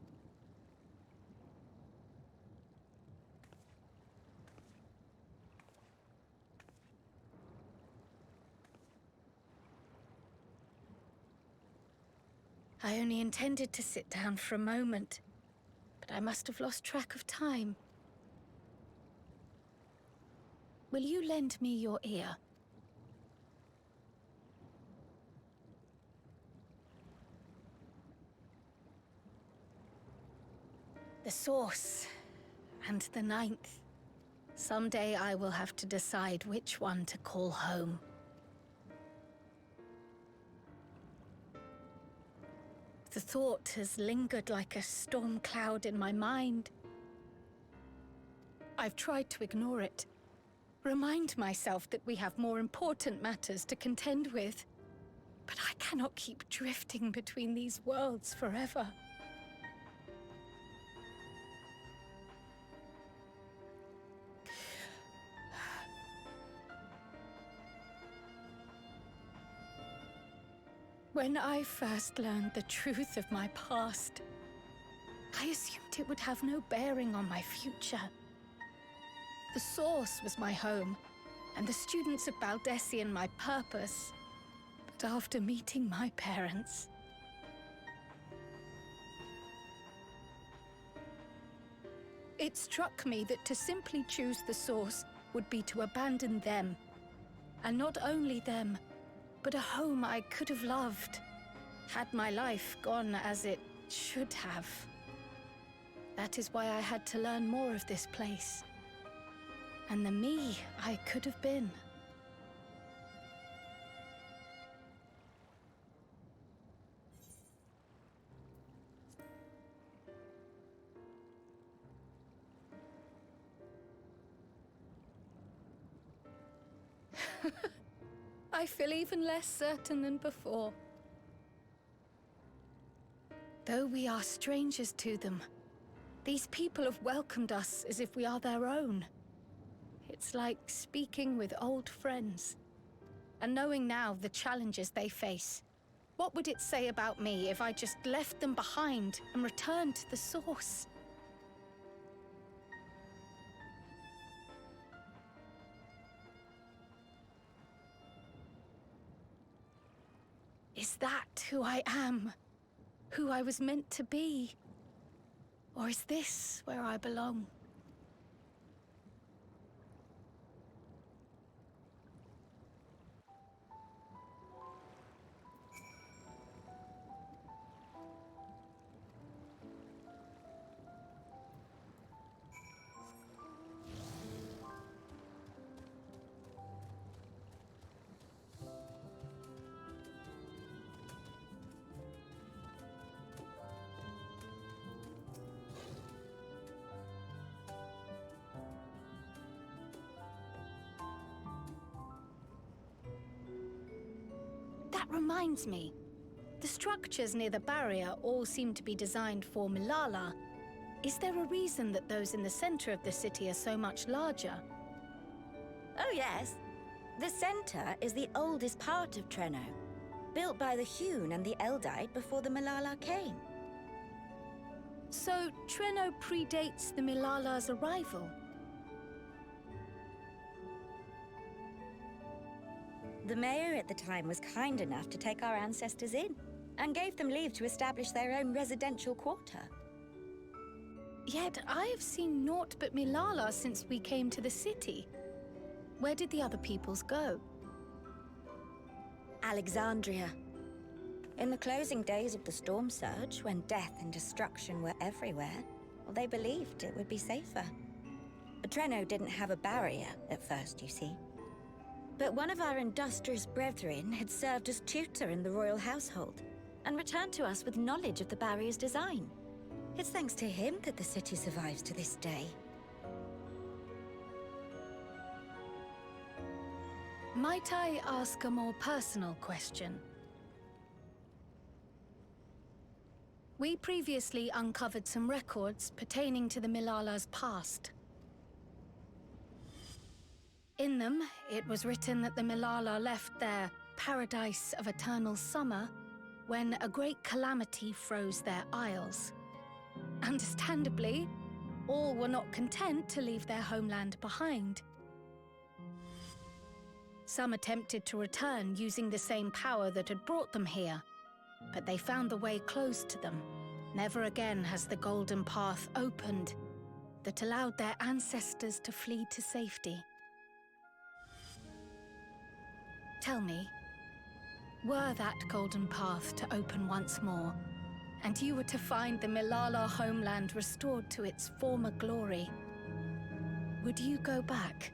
I only intended to sit down for a moment, but I must have lost track of time. Will you lend me your ear? The source, and the ninth. Someday I will have to decide which one to call home. The thought has lingered like a storm cloud in my mind. I've tried to ignore it, remind myself that we have more important matters to contend with. But I cannot keep drifting between these worlds forever. When I first learned the truth of my past, I assumed it would have no bearing on my future. The Source was my home, and the students of Baldessian my purpose. But after meeting my parents, it struck me that to simply choose the Source would be to abandon them. And not only them, but a home I could have loved, had my life gone as it should have. That is why I had to learn more of this place, and the me I could have been. I feel even less certain than before. Though we are strangers to them, these people have welcomed us as if we are their own. It's like speaking with old friends. And knowing now the challenges they face, what would it say about me if I just left them behind and returned to the Source? Is that who I am? Who I was meant to be? Or is this where I belong? That reminds me. The structures near the barrier all seem to be designed for Milala. Is there a reason that those in the center of the city are so much larger? Oh yes. The center is the oldest part of Treno, built by the Hewn and the Eldite before the Milala came. So Treno predates the Milala's arrival? The mayor at the time was kind enough to take our ancestors in, and gave them leave to establish their own residential quarter. Yet I have seen naught but Milala since we came to the city. Where did the other peoples go? Alexandria. In the closing days of the storm surge, when death and destruction were everywhere, well, they believed it would be safer. Treno didn't have a barrier at first, you see. But one of our industrious brethren had served as tutor in the royal household, and returned to us with knowledge of the barrier's design. It's thanks to him that the city survives to this day. Might I ask a more personal question? We previously uncovered some records pertaining to the Milala's past. In them, it was written that the Milala left their paradise of eternal summer when a great calamity froze their isles. Understandably, all were not content to leave their homeland behind. Some attempted to return using the same power that had brought them here, but they found the way closed to them. Never again has the golden path opened that allowed their ancestors to flee to safety. Tell me, were that golden path to open once more, and you were to find the Milala homeland restored to its former glory, would you go back?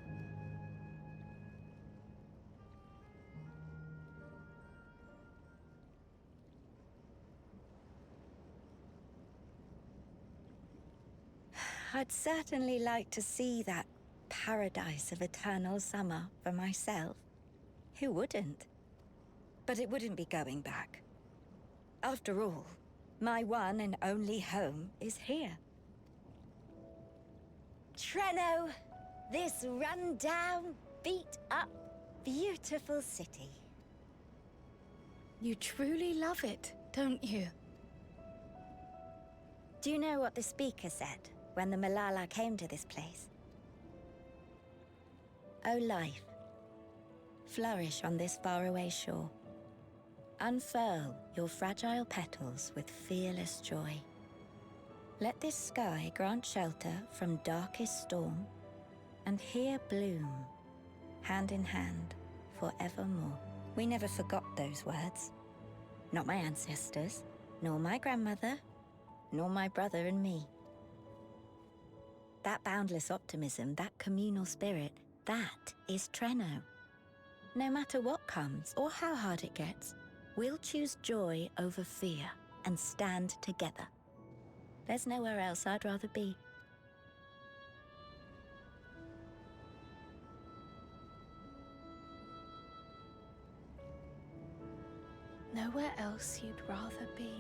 I'd certainly like to see that paradise of eternal summer for myself. Who wouldn't? But it wouldn't be going back. After all, my one and only home is here. Treno, this run-down, beat-up, beautiful city. You truly love it, don't you? Do you know what the speaker said when the Milala came to this place? O life, flourish on this faraway shore. Unfurl your fragile petals with fearless joy. Let this sky grant shelter from darkest storm, and here bloom, hand in hand, forevermore. We never forgot those words. Not my ancestors, nor my grandmother, nor my brother and me. That boundless optimism, that communal spirit, that is Treno. No matter what comes or how hard it gets, we'll choose joy over fear and stand together. There's nowhere else I'd rather be. Nowhere else you'd rather be.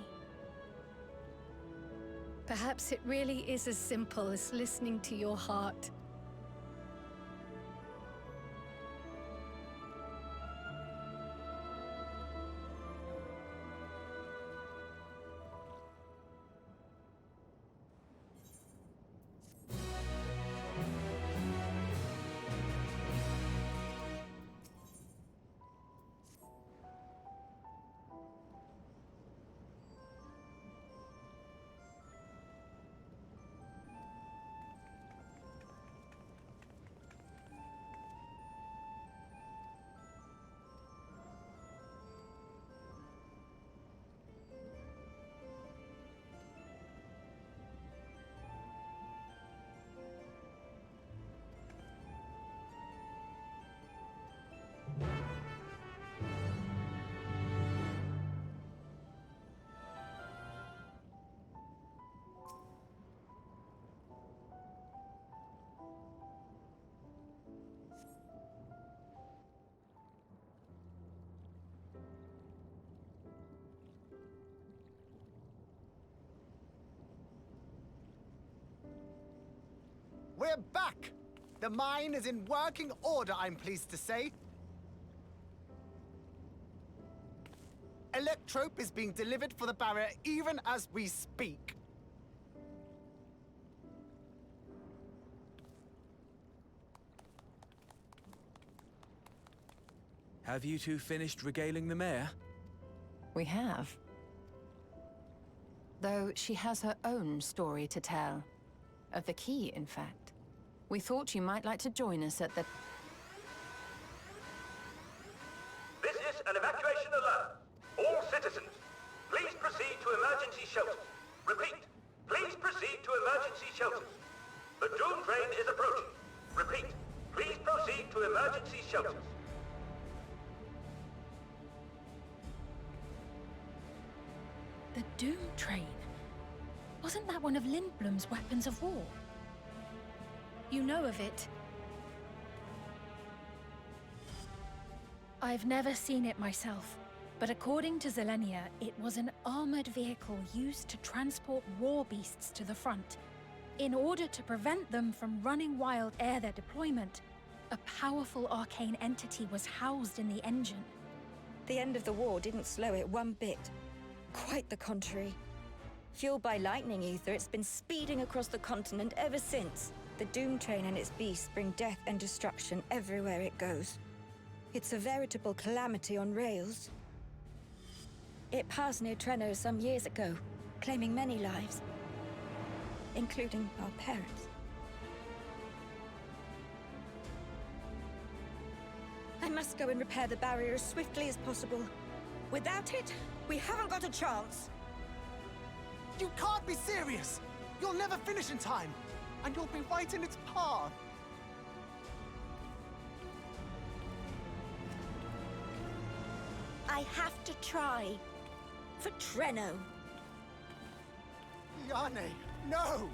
Perhaps it really is as simple as listening to your heart. We're back! The mine is in working order, I'm pleased to say. Electrope is being delivered for the barrier even as we speak. Have you two finished regaling the mayor? We have. Though she has her own story to tell. Of the key, in fact. We thought you might like to join us at the... This is an evacuation alert. All citizens, please proceed to emergency shelters. Repeat, please proceed to emergency shelters. The doom train is approaching. Repeat, please proceed to emergency shelters. The Doom Train? Wasn't that one of Lindblom's weapons of war? You know of it? I've never seen it myself, but according to Zelenia, it was an armored vehicle used to transport war beasts to the front. In order to prevent them from running wild ere their deployment, a powerful arcane entity was housed in the engine. The end of the war didn't slow it one bit. Quite the contrary. Fueled by lightning ether, it's been speeding across the continent ever since. The Doom Train and its beasts bring death and destruction everywhere it goes. It's a veritable calamity on rails. It passed near Trenno some years ago, claiming many lives, including our parents. I must go and repair the barrier as swiftly as possible. Without it, we haven't got a chance. You can't be serious! You'll never finish in time, and you'll be right in its path. I have to try. For Trenno. Yane, no!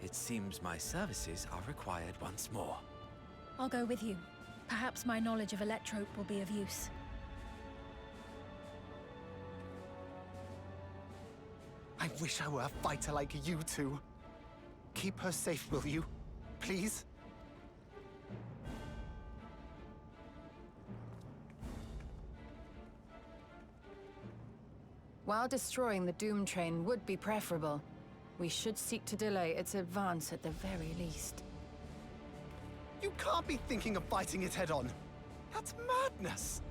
It seems my services are required once more. I'll go with you. Perhaps my knowledge of Electrope will be of use. I wish I were a fighter like you two. Keep her safe, will you? Please? While destroying the Doom Train would be preferable, we should seek to delay its advance at the very least. You can't be thinking of fighting it head-on. That's madness!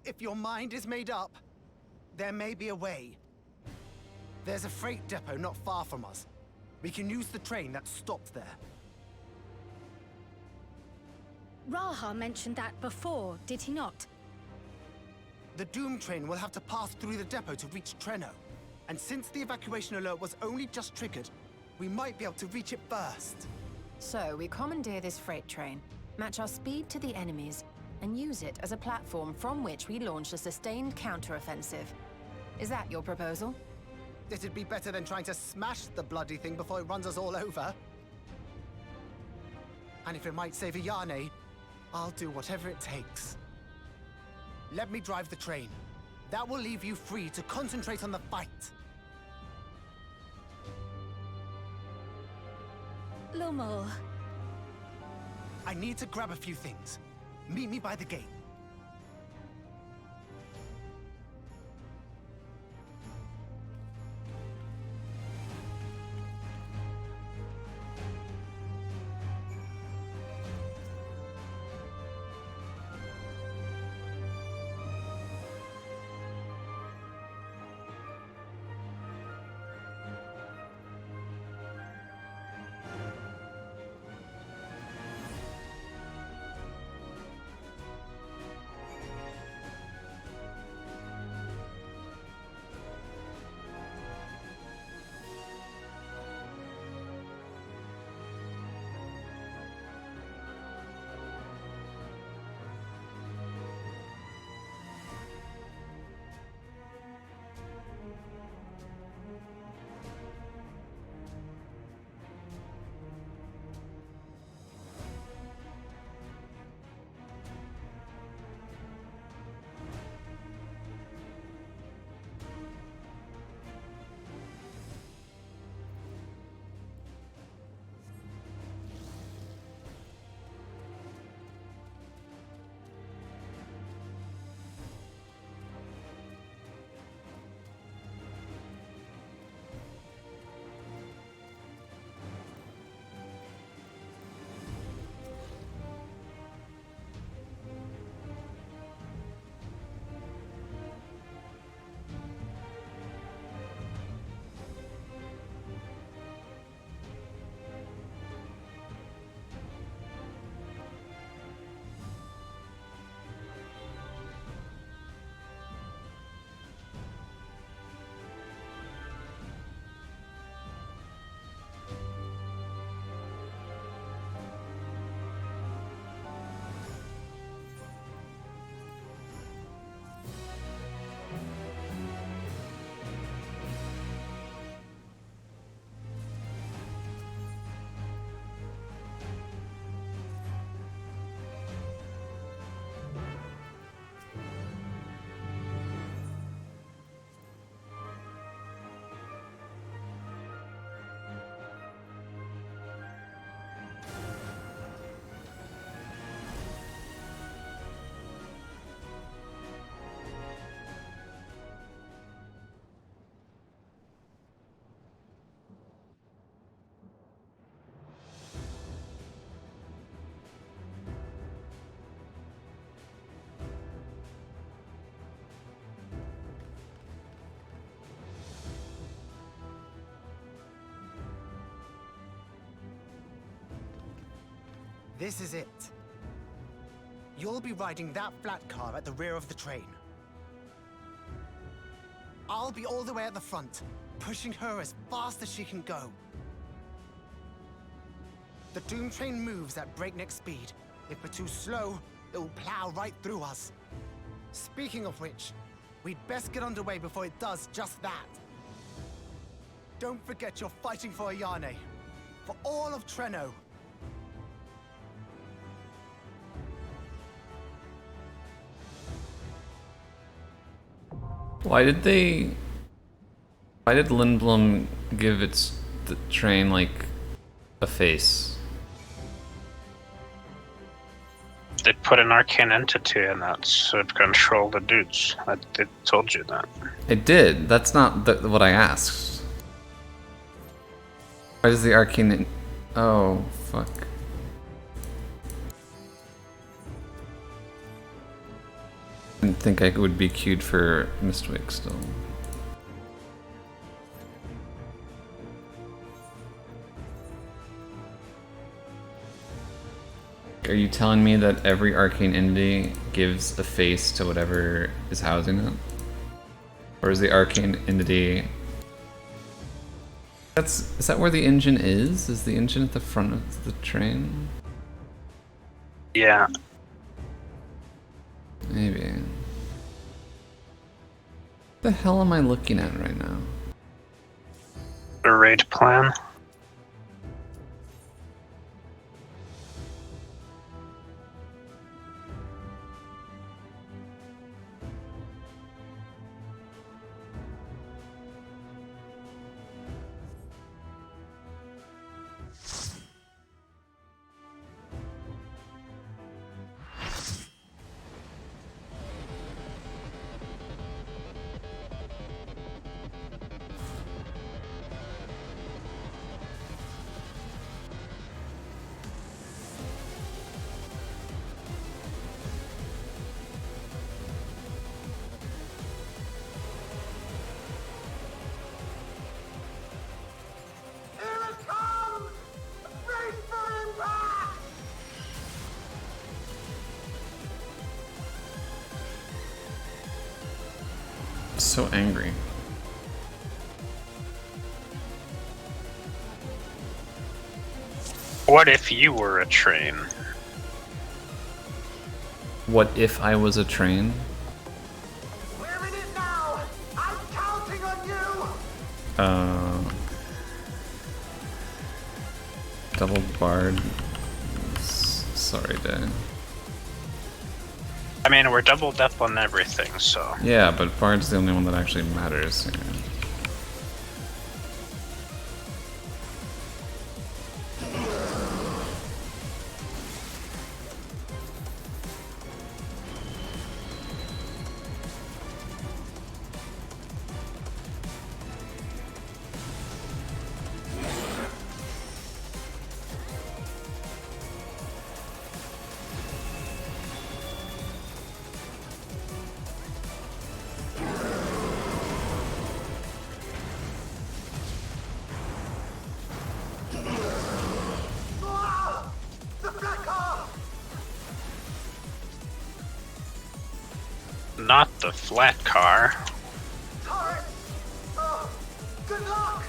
If your mind is made up, there may be a way. There's a freight depot not far from us. We can use the train that stopped there. Raha mentioned that before, did he not? The Doom Train will have to pass through the depot to reach Trenno. And since the evacuation alert was only just triggered, we might be able to reach it first. So, we commandeer this freight train, match our speed to the enemy's, and use it as a platform from which we launch a sustained counteroffensive. Is that your proposal? It'd be better than trying to smash the bloody thing before it runs us all over. And if it might save Yane, I'll do whatever it takes. Let me drive the train. That will leave you free to concentrate on the fight. Lumel. I need to grab a few things. Meet me by the gate. This is it. You'll be riding that flat car at the rear of the train. I'll be all the way at the front, pushing her as fast as she can go. The Doom train moves at breakneck speed. If we're too slow, it will plow right through us. Speaking of which, we'd best get underway before it does just that. Don't forget you're fighting for Ayane. For all of Treno. Why did Lindblom give the train like a face? They put an arcane entity in that so it control the dudes. I told you that. It did. That's not what I asked. Why does the arcane... Oh, fuck. I didn't think I would be queued for Mistwick still. Are you telling me that every arcane entity gives a face to whatever is housing it? Or is the arcane entity... Is that where the engine is? Is the engine at the front of the train? Yeah. Maybe. What the hell am I looking at right now? The raid plan. So angry. What if you were a train? What if I was a train? We're in it now! I'm counting on you! Double barred. Sorry, Dan. I mean, we're doubled up on everything, so... Yeah, but Bard's the only one that actually matters. Yeah. Not the flat car. Turret! Oh, good luck!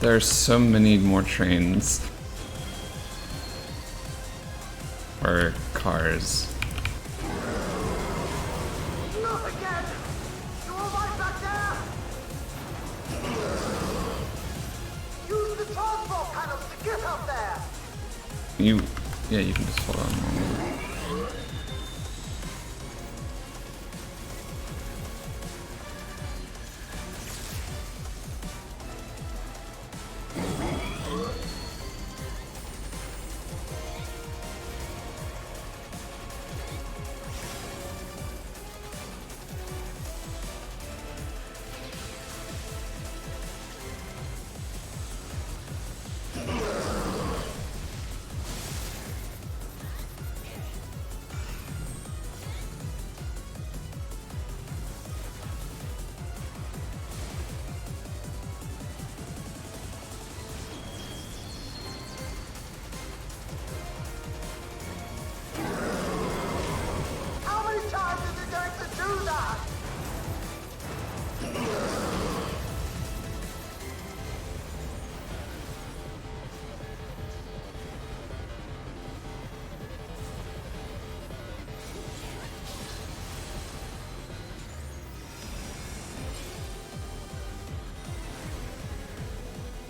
There are so many more trains. Or cars. Not again! You're all right back there! Use the transport panels to get up there! Yeah, you can just hold on.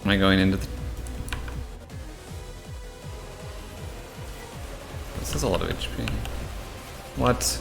Am I going into the... This is a lot of HP. What?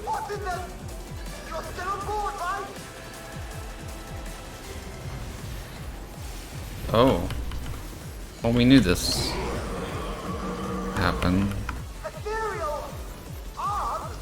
What's in them? You're still on board, right? Oh. Well, we knew this happened. Ethereal arms?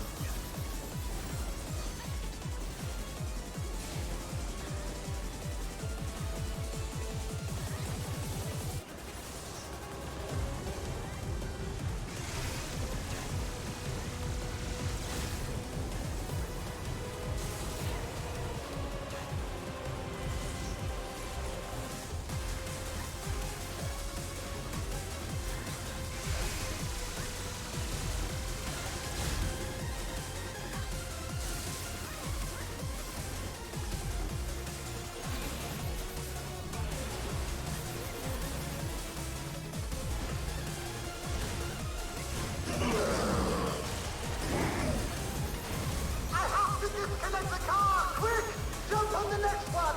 Disconnect the car! Quick! Jump on the next one!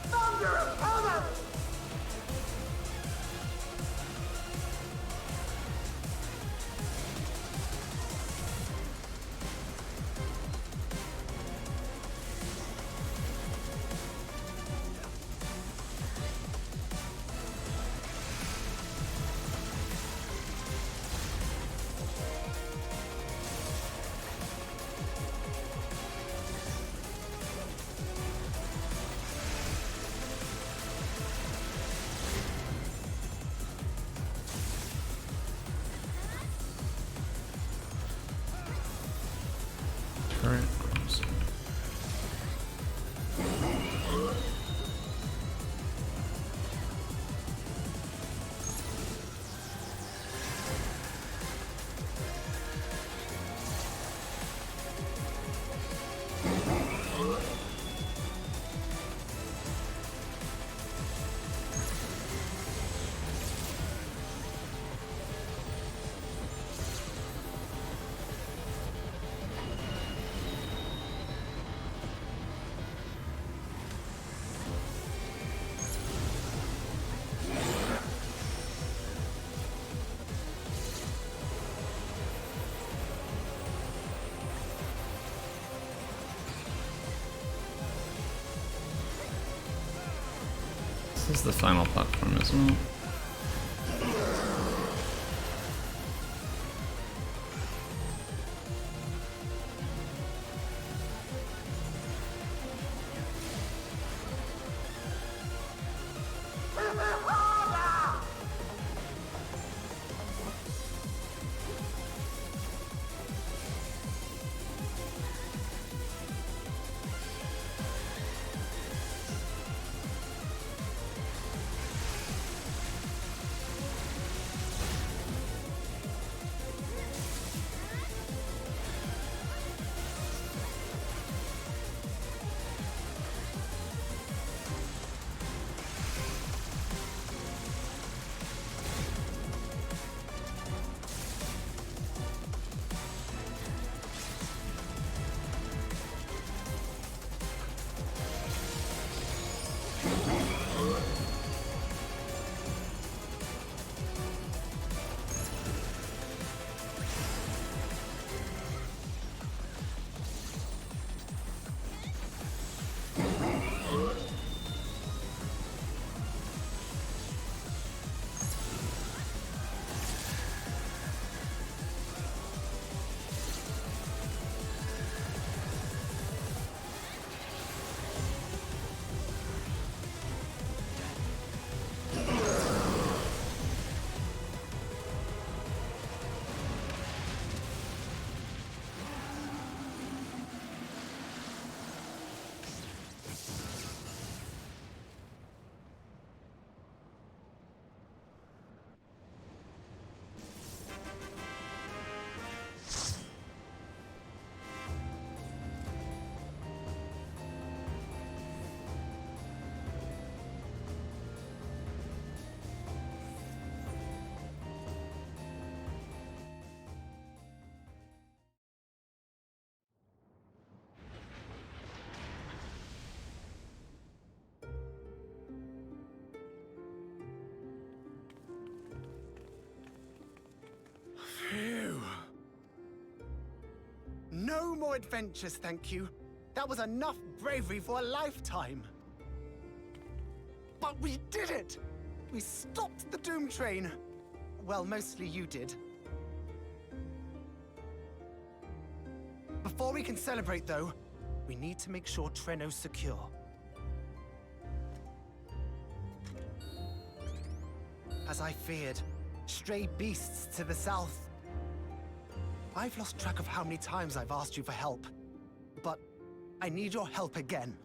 Thunder upon us! Turret. This is the final platform, isn't it? more adventures, thank you. That was enough bravery for a lifetime. But we did it! We stopped the Doom Train. Well, mostly you did. Before we can celebrate, though, we need to make sure Trenno's secure. As I feared, stray beasts to the south. I've lost track of how many times I've asked you for help, but I need your help again.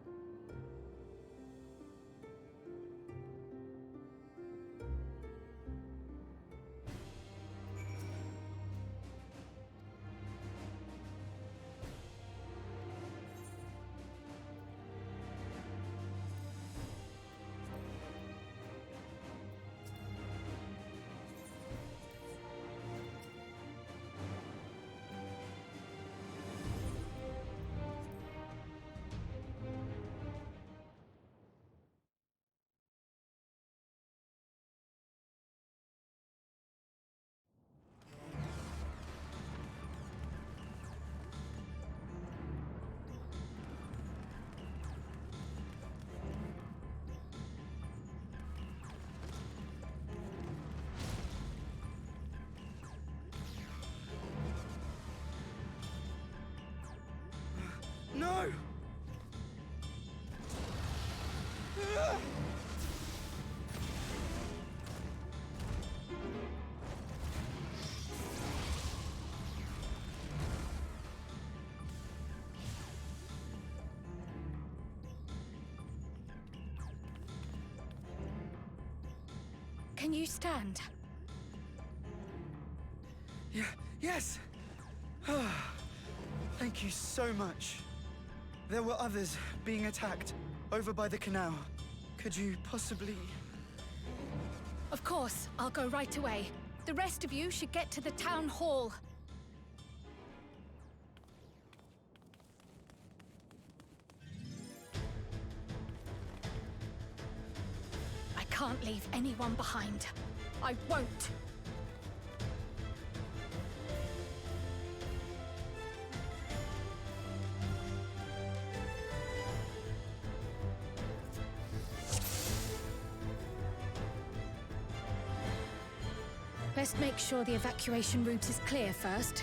No! Can you stand? Yeah, yes! Thank you so much. There were others being attacked over by the canal. Could you possibly... Of course, I'll go right away. The rest of you should get to the town hall. I can't leave anyone behind. I won't. Best make sure the evacuation route is clear first.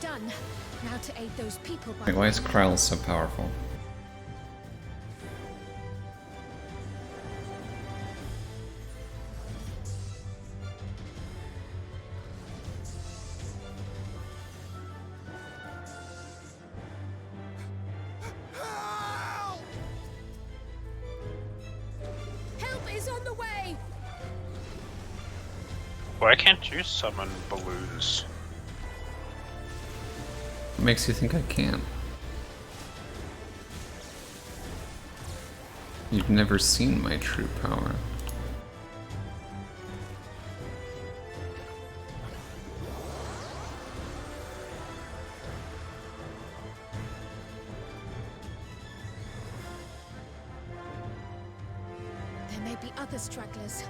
Done. Now to aid those people by... Like, why is Kryl so powerful? Help is on the way! Why can't you summon balloons? What makes you think I can? You've never seen my true power. There may be other stragglers.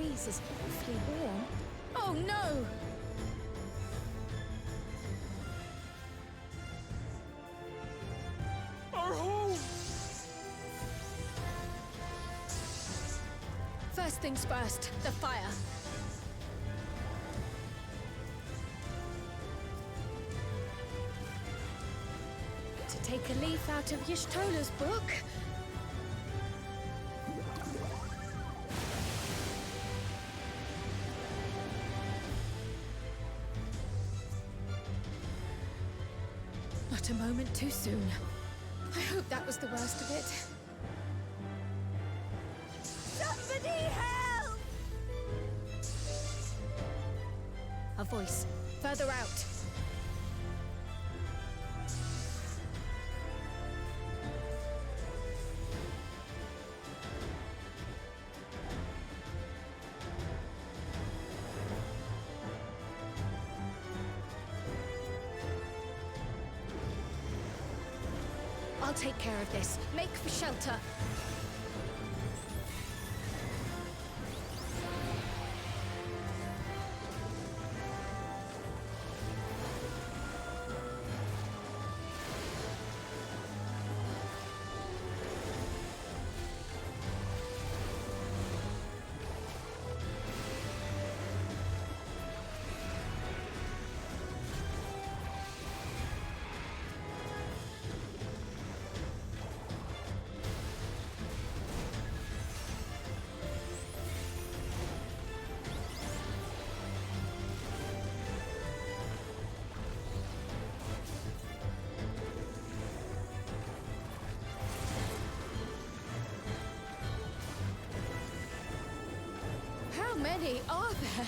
breeze is awfully warm. Oh no! Our home! First things first, the fire. To take a leaf out of Y'shtola's book. Not a moment too soon. I hope that was the worst of it. Somebody help! A voice, further out. I'll take care of this. Make for shelter. How many are there?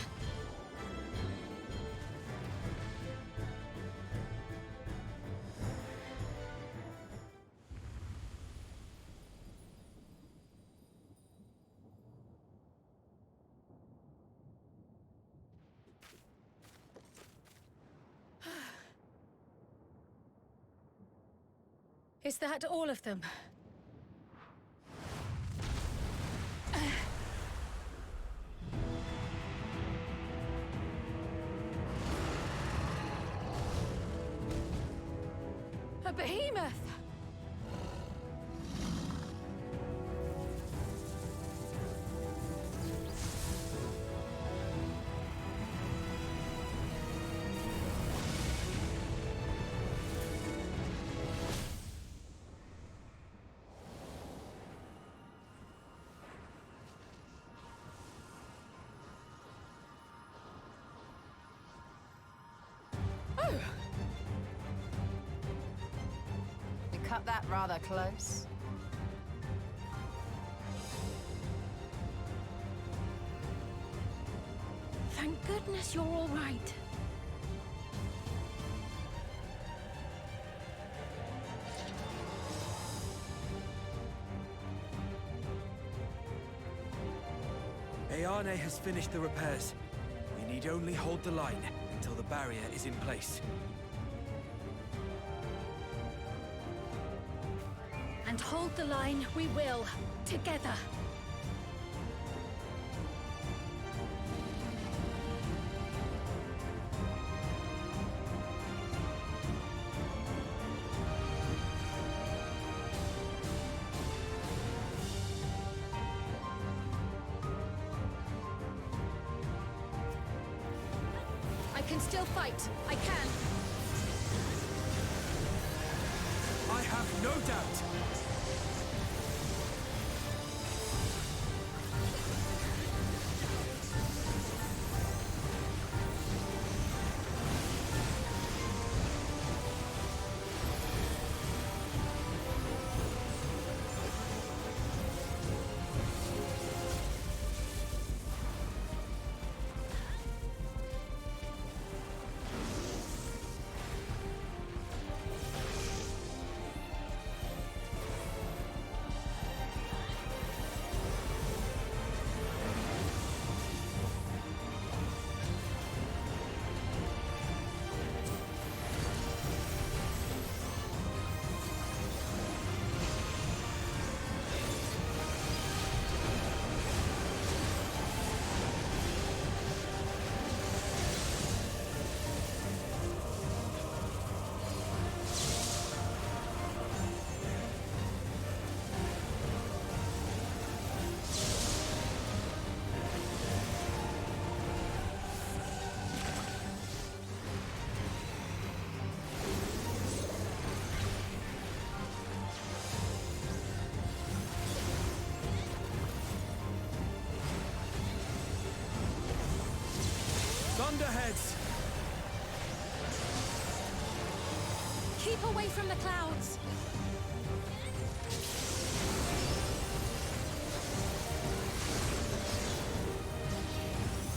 Is that all of them? A behemoth! You cut that rather close. Thank goodness you're all right. Ayane has finished the repairs. We need only hold the line until the barrier is in place. And hold the line we will, together. I can still fight. I can. I have no doubt. thunderheads! Keep away from the clouds!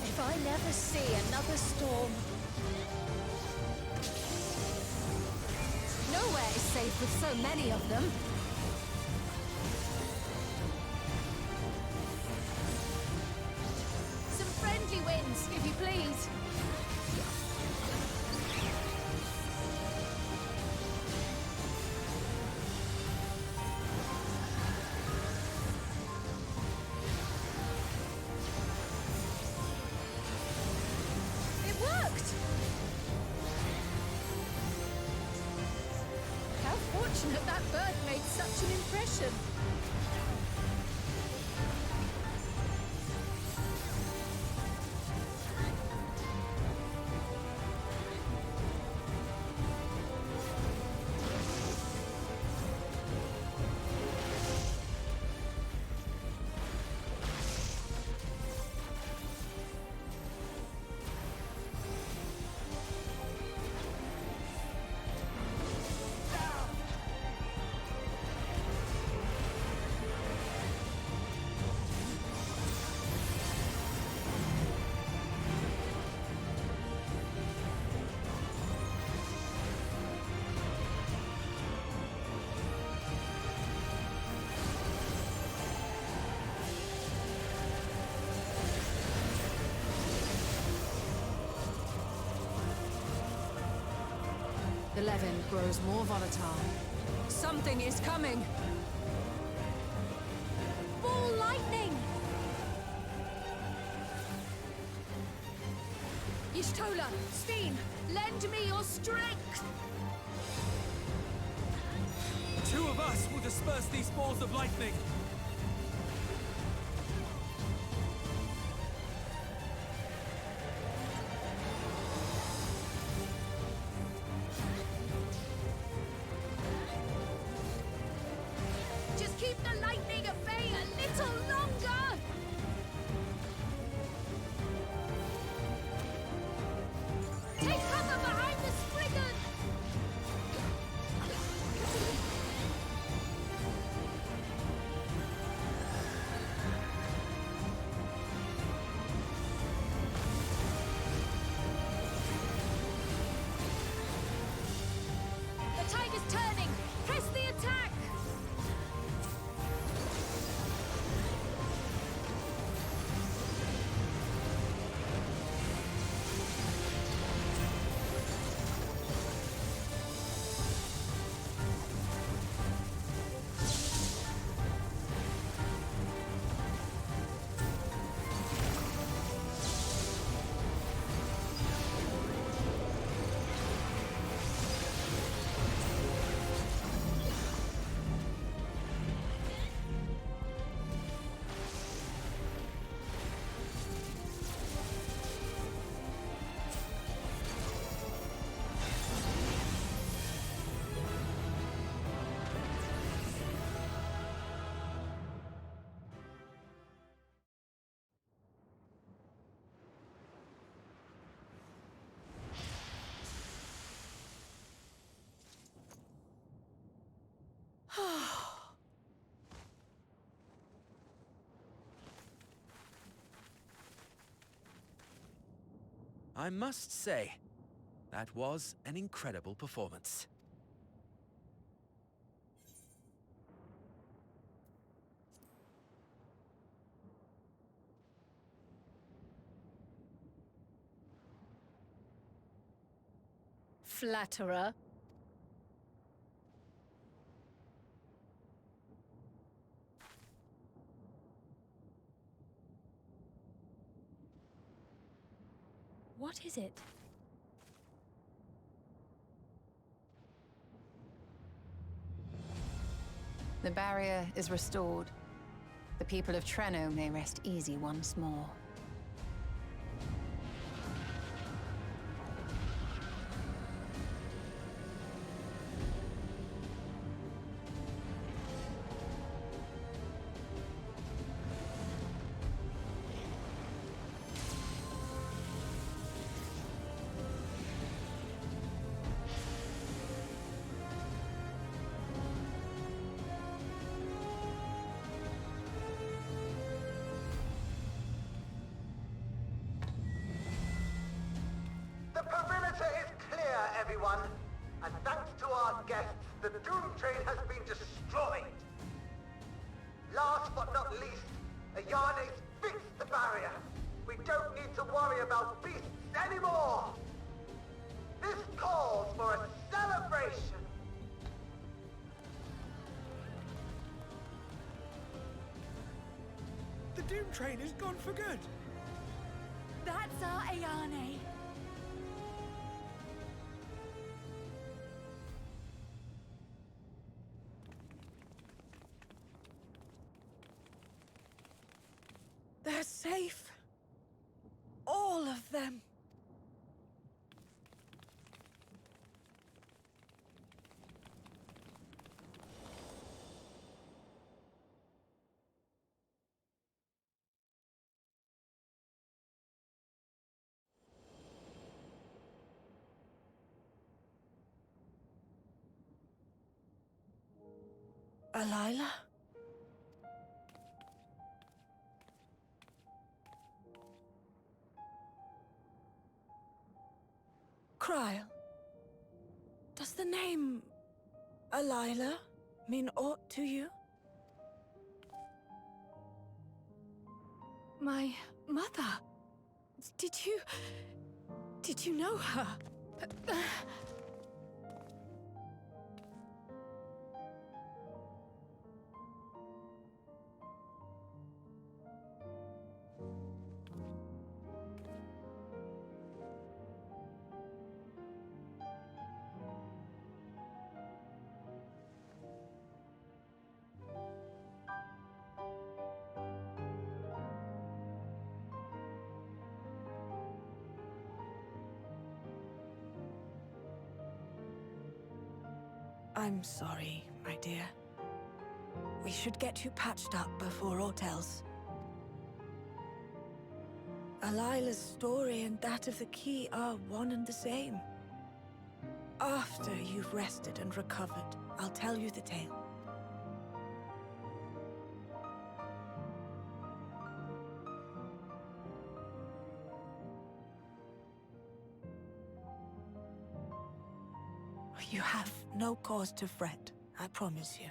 If I never see another storm... Nowhere is safe with so many of them. Some friendly winds, if you please. It worked! How fortunate that bird made such an impression. The Levin grows more volatile. Something is coming! Ball lightning! Y'shtola, Steen, lend me your strength! 2 of us will disperse these balls of lightning! Just keep the lightning at bay a little longer! Take cover behind the Spriggan! The tide is turning! Press the attack! I must say, that was an incredible performance. Flatterer. What is it? The barrier is restored. The people of Treno may rest easy once more. everyone. And thanks to our guests, the Doom Train has been destroyed. Last but not least, Ayane's fixed the barrier. We don't need to worry about beasts anymore. This calls for a celebration. The Doom Train is gone for good. That's our Ayane. They're safe. All of them. Alila? Kryl, does the name Alila mean aught to you? My mother? Did you know her? I'm sorry, my dear. We should get you patched up before aught else. Alila's story and that of the key are one and the same. After you've rested and recovered, I'll tell you the tale. You have no cause to fret, I promise you.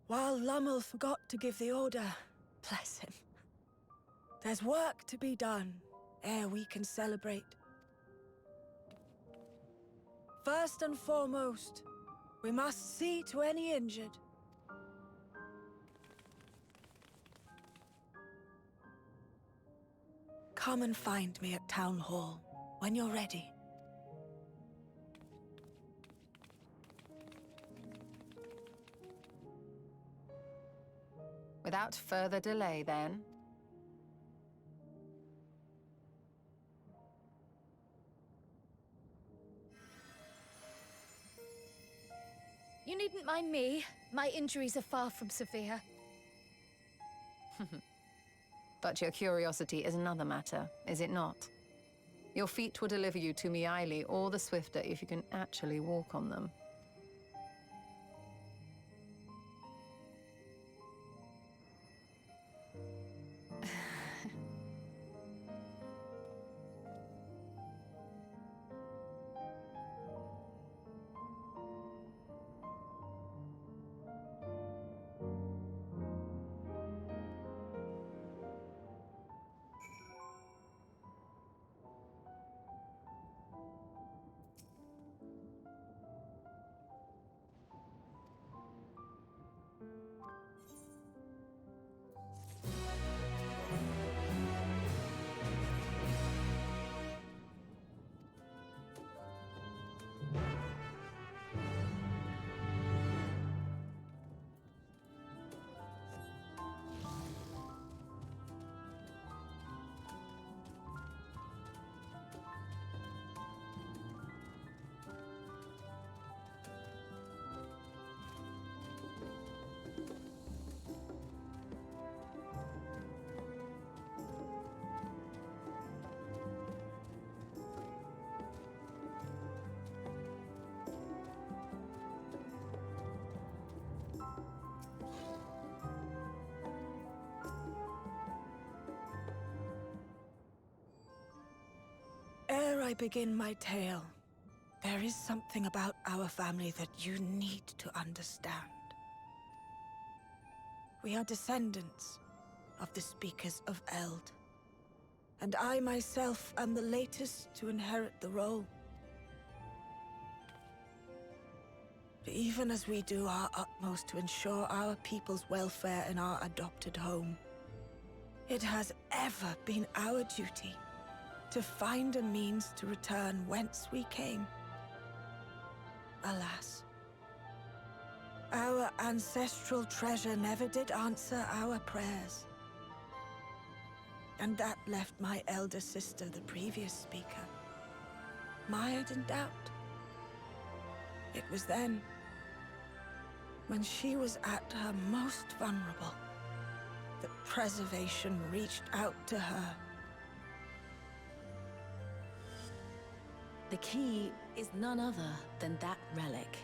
While Lummel forgot to give the order, bless him, there's work to be done ere we can celebrate. First and foremost, we must see to any injured. Come and find me at Town Hall when you're ready. Without further delay, then. You needn't mind me. My injuries are far from severe. But your curiosity is another matter, is it not? Your feet will deliver you to Miaili all the swifter if you can actually walk on them. I begin my tale, there is something about our family that you need to understand. We are descendants of the Speakers of Eld, and I myself am the latest to inherit the role. But even as we do our utmost to ensure our people's welfare in our adopted home, it has ever been our duty to find a means to return whence we came. Alas, our ancestral treasure never did answer our prayers. And that left my elder sister, the previous speaker, mired in doubt. It was then, when she was at her most vulnerable, that preservation reached out to her. The key is none other than that relic,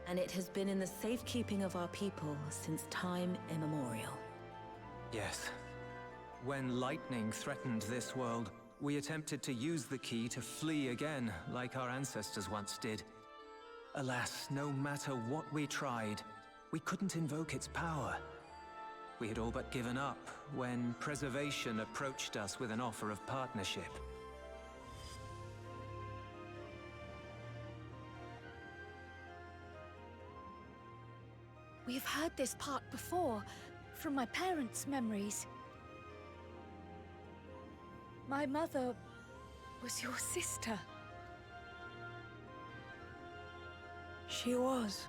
and it has been in the safekeeping of our people since time immemorial. Yes. When lightning threatened this world, we attempted to use the key to flee again, like our ancestors once did. Alas, no matter what we tried, we couldn't invoke its power. We had all but given up when Preservation approached us with an offer of partnership. We've heard this part before, from my parents' memories. My mother was your sister. She was,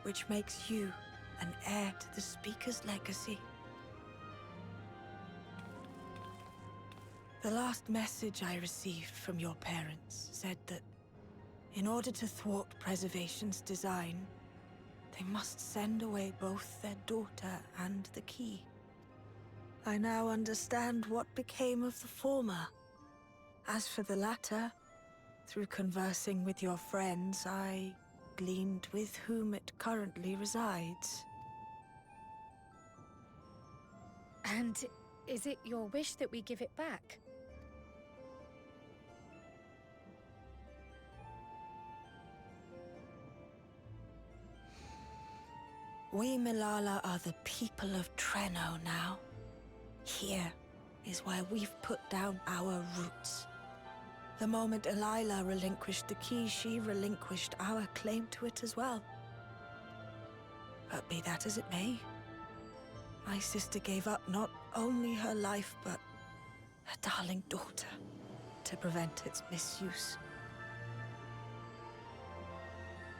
which makes you an heir to the Speaker's legacy. The last message I received from your parents said that in order to thwart Preservation's design, they must send away both their daughter and the key. I now understand what became of the former. As for the latter, through conversing with your friends, I gleaned with whom it currently resides. And is it your wish that we give it back? We Milala are the people of Treno now. Here is where we've put down our roots. The moment Elila relinquished the key, she relinquished our claim to it as well. But be that as it may, my sister gave up not only her life, but her darling daughter to prevent its misuse.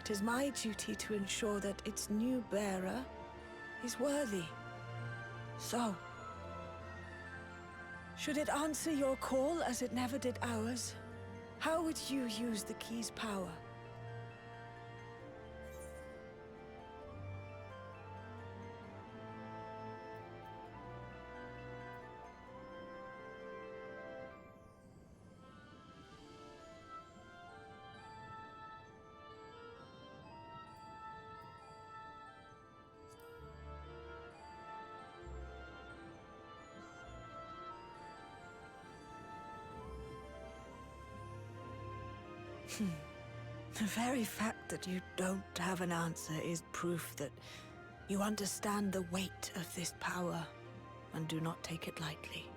It is my duty to ensure that its new bearer is worthy. So, should it answer your call as it never did ours, how would you use the key's power? The very fact that you don't have an answer is proof that you understand the weight of this power and do not take it lightly.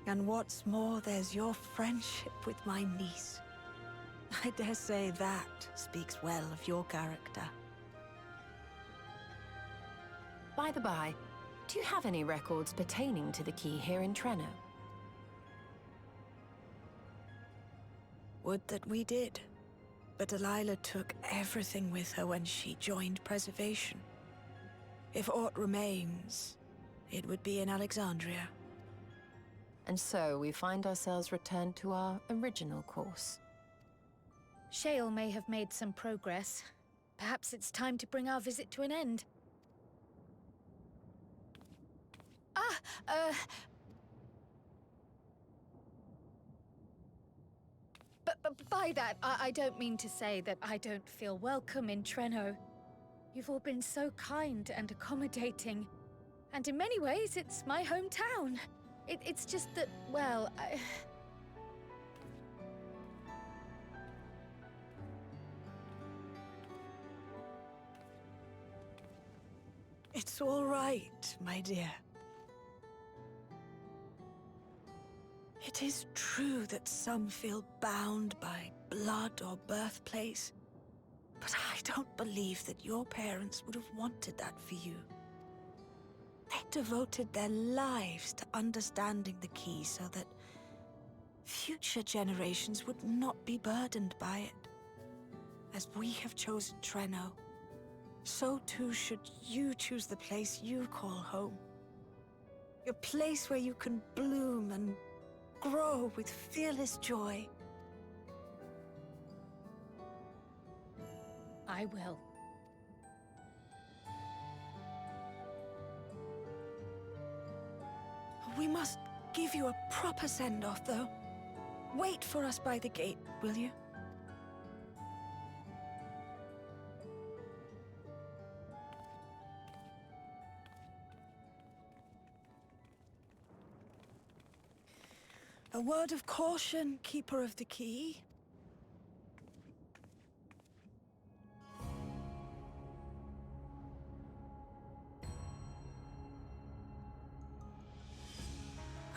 And what's more, there's your friendship with my niece. I dare say that speaks well of your character. By the by, do you have any records pertaining to the key here in Treno? Would that we did. But Delilah took everything with her when she joined Preservation. If aught remains, it would be in Alexandria. And so we find ourselves returned to our original course. Shale may have made some progress. Perhaps it's time to bring our visit to an end. But by that, I don't mean to say that I don't feel welcome in Treno. You've all been so kind and accommodating. And in many ways, it's my hometown. It's just that, well, It's all right, my dear. It is true that some feel bound by blood or birthplace, but I don't believe that your parents would have wanted that for you. They devoted their lives to understanding the key so that future generations would not be burdened by it. As we have chosen Treno, so too should you choose the place you call home. Your place where you can bloom and grow with fearless joy. I will. We must give you a proper send-off, though. Wait for us by the gate, will you? A word of caution, Keeper of the Key.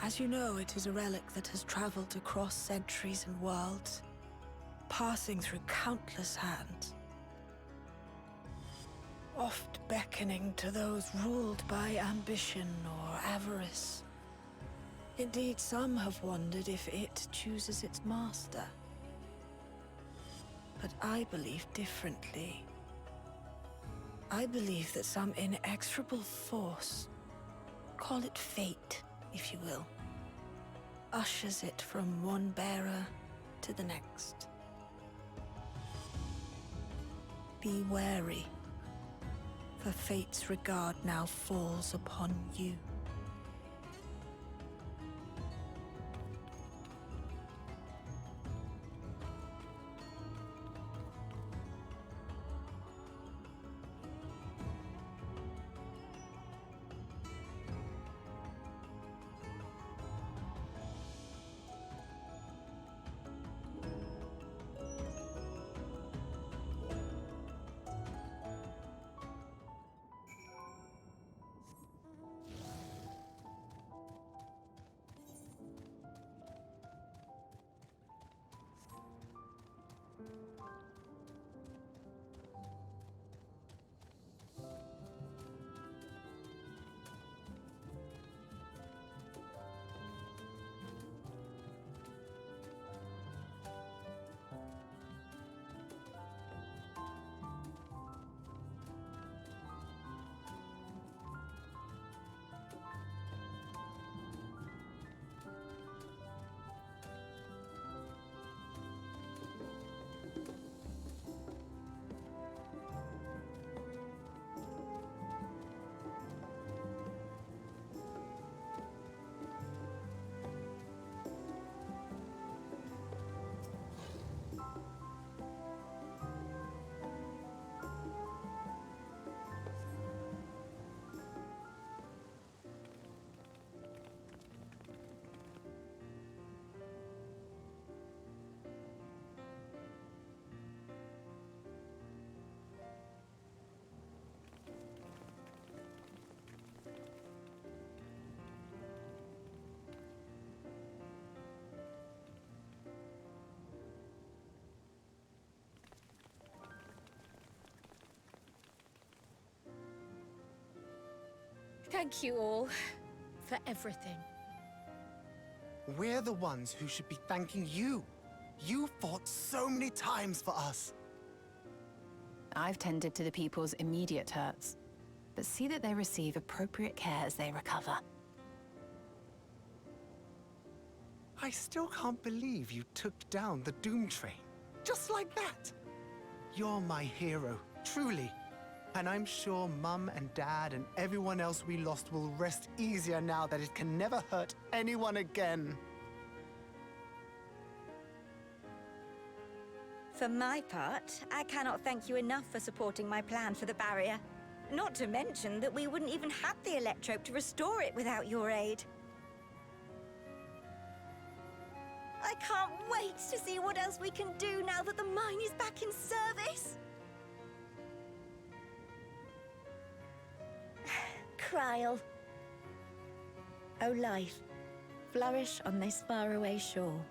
As you know, it is a relic that has traveled across centuries and worlds, passing through countless hands, oft beckoning to those ruled by ambition or avarice. Indeed, some have wondered if it chooses its master. But I believe differently. I believe that some inexorable force, call it fate, if you will, ushers it from one bearer to the next. Be wary, for fate's regard now falls upon you. Thank you all for everything. We're the ones who should be thanking you. You fought so many times for us. I've tended to the people's immediate hurts, but see that they receive appropriate care as they recover. I still can't believe you took down the Doom Train. Just like that. You're my hero, truly. And I'm sure Mum and Dad and everyone else we lost will rest easier now that it can never hurt anyone again. For my part, I cannot thank you enough for supporting my plan for the barrier. Not to mention that we wouldn't even have the electrope to restore it without your aid. I can't wait to see what else we can do now that the mine is back in service. smile. O life, flourish on this faraway shore.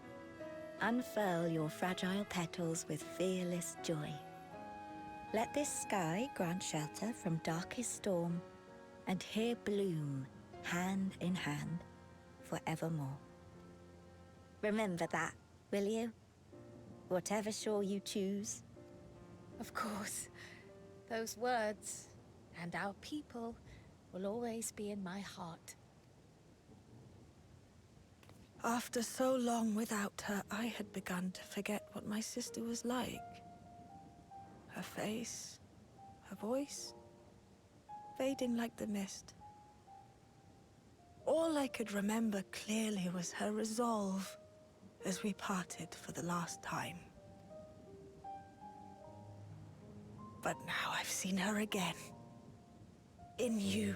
Unfurl your fragile petals with fearless joy. Let this sky grant shelter from darkest storm, and here bloom, hand in hand, forevermore. Remember that, will you? Whatever shore you choose. Of course. Those words and our people will always be in my heart. After so long without her, I had begun to forget what my sister was like. Her face, her voice, fading like the mist. All I could remember clearly was her resolve as we parted for the last time. But now I've seen her again. In you,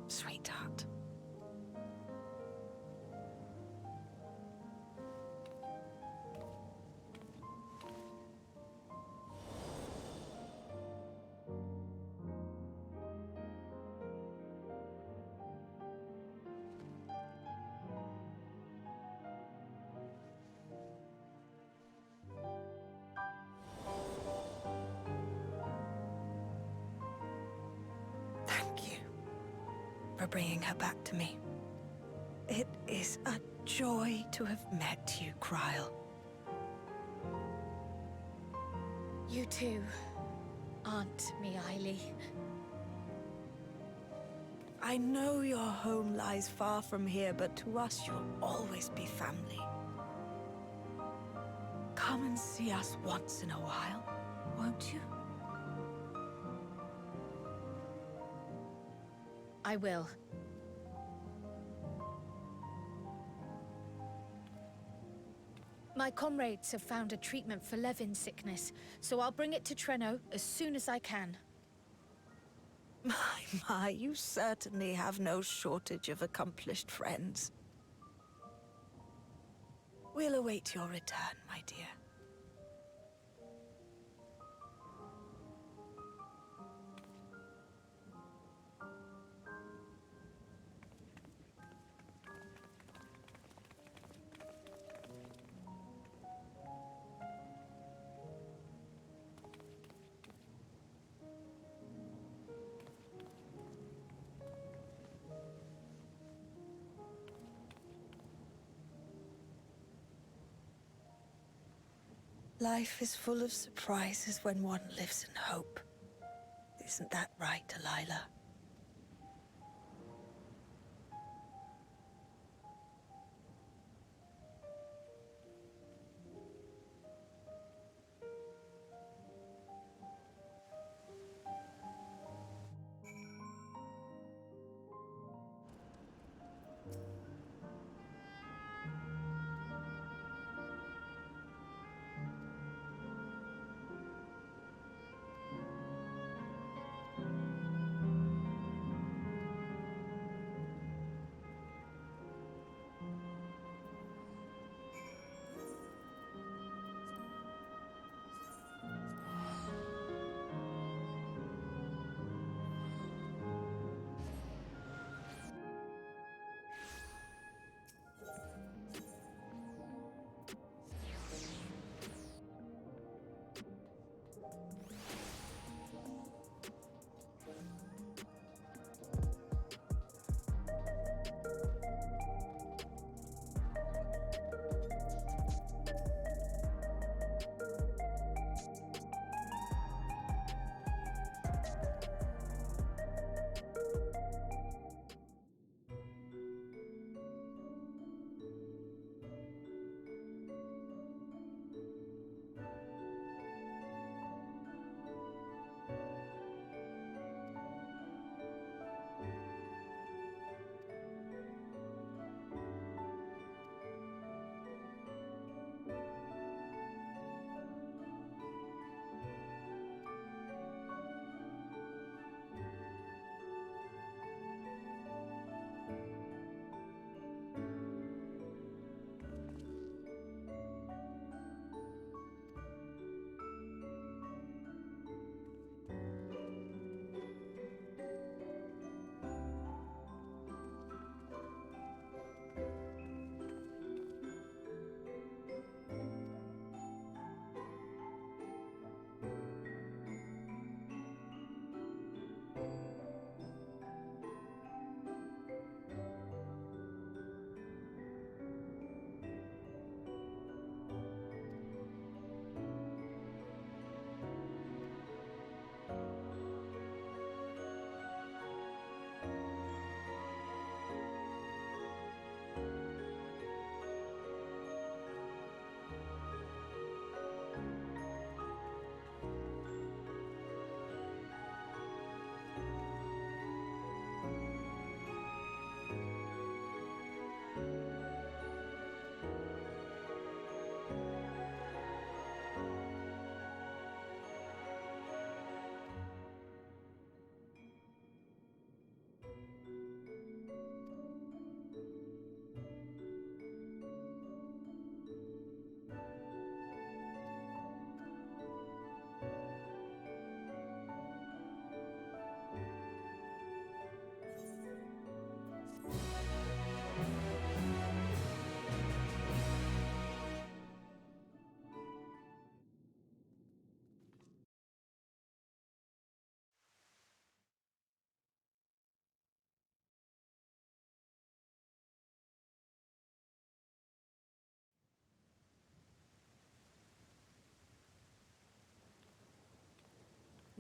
sweetheart. Thank you for bringing her back to me. It is a joy to have met you, Kryle. You too, Aunt Miaili. I know your home lies far from here, but to us you'll always be family. Come and see us once in a while, won't you? I will. My comrades have found a treatment for Levin sickness, so I'll bring it to Treno as soon as I can. My, you certainly have no shortage of accomplished friends. We'll await your return, my dear. Life is full of surprises when one lives in hope. Isn't that right, Delilah?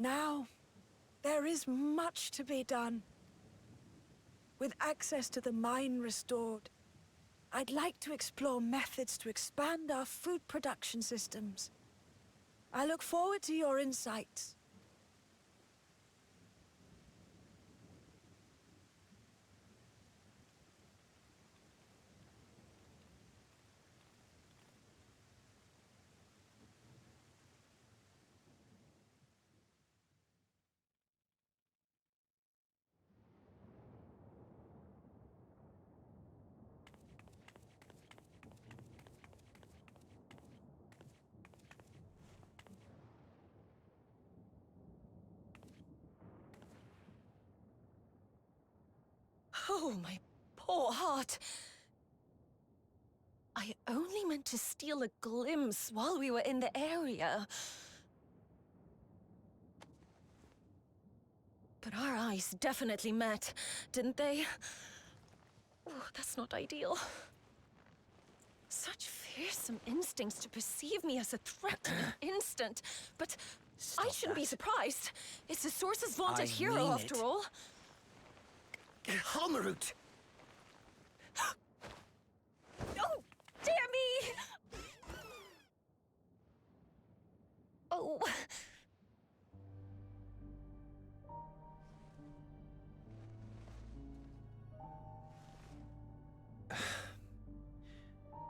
Now, there is much to be done. With access to the mine restored, I'd like to explore methods to expand our food production systems. I look forward to your insights. Oh, my poor heart. I only meant to steal a glimpse while we were in the area. But our eyes definitely met, didn't they? Oh, that's not ideal. Such fearsome instincts to perceive me as a threat in an instant. But I shouldn't be surprised. It's the Source's vaunted hero, after all. Holmerut! Oh, dear me! Oh.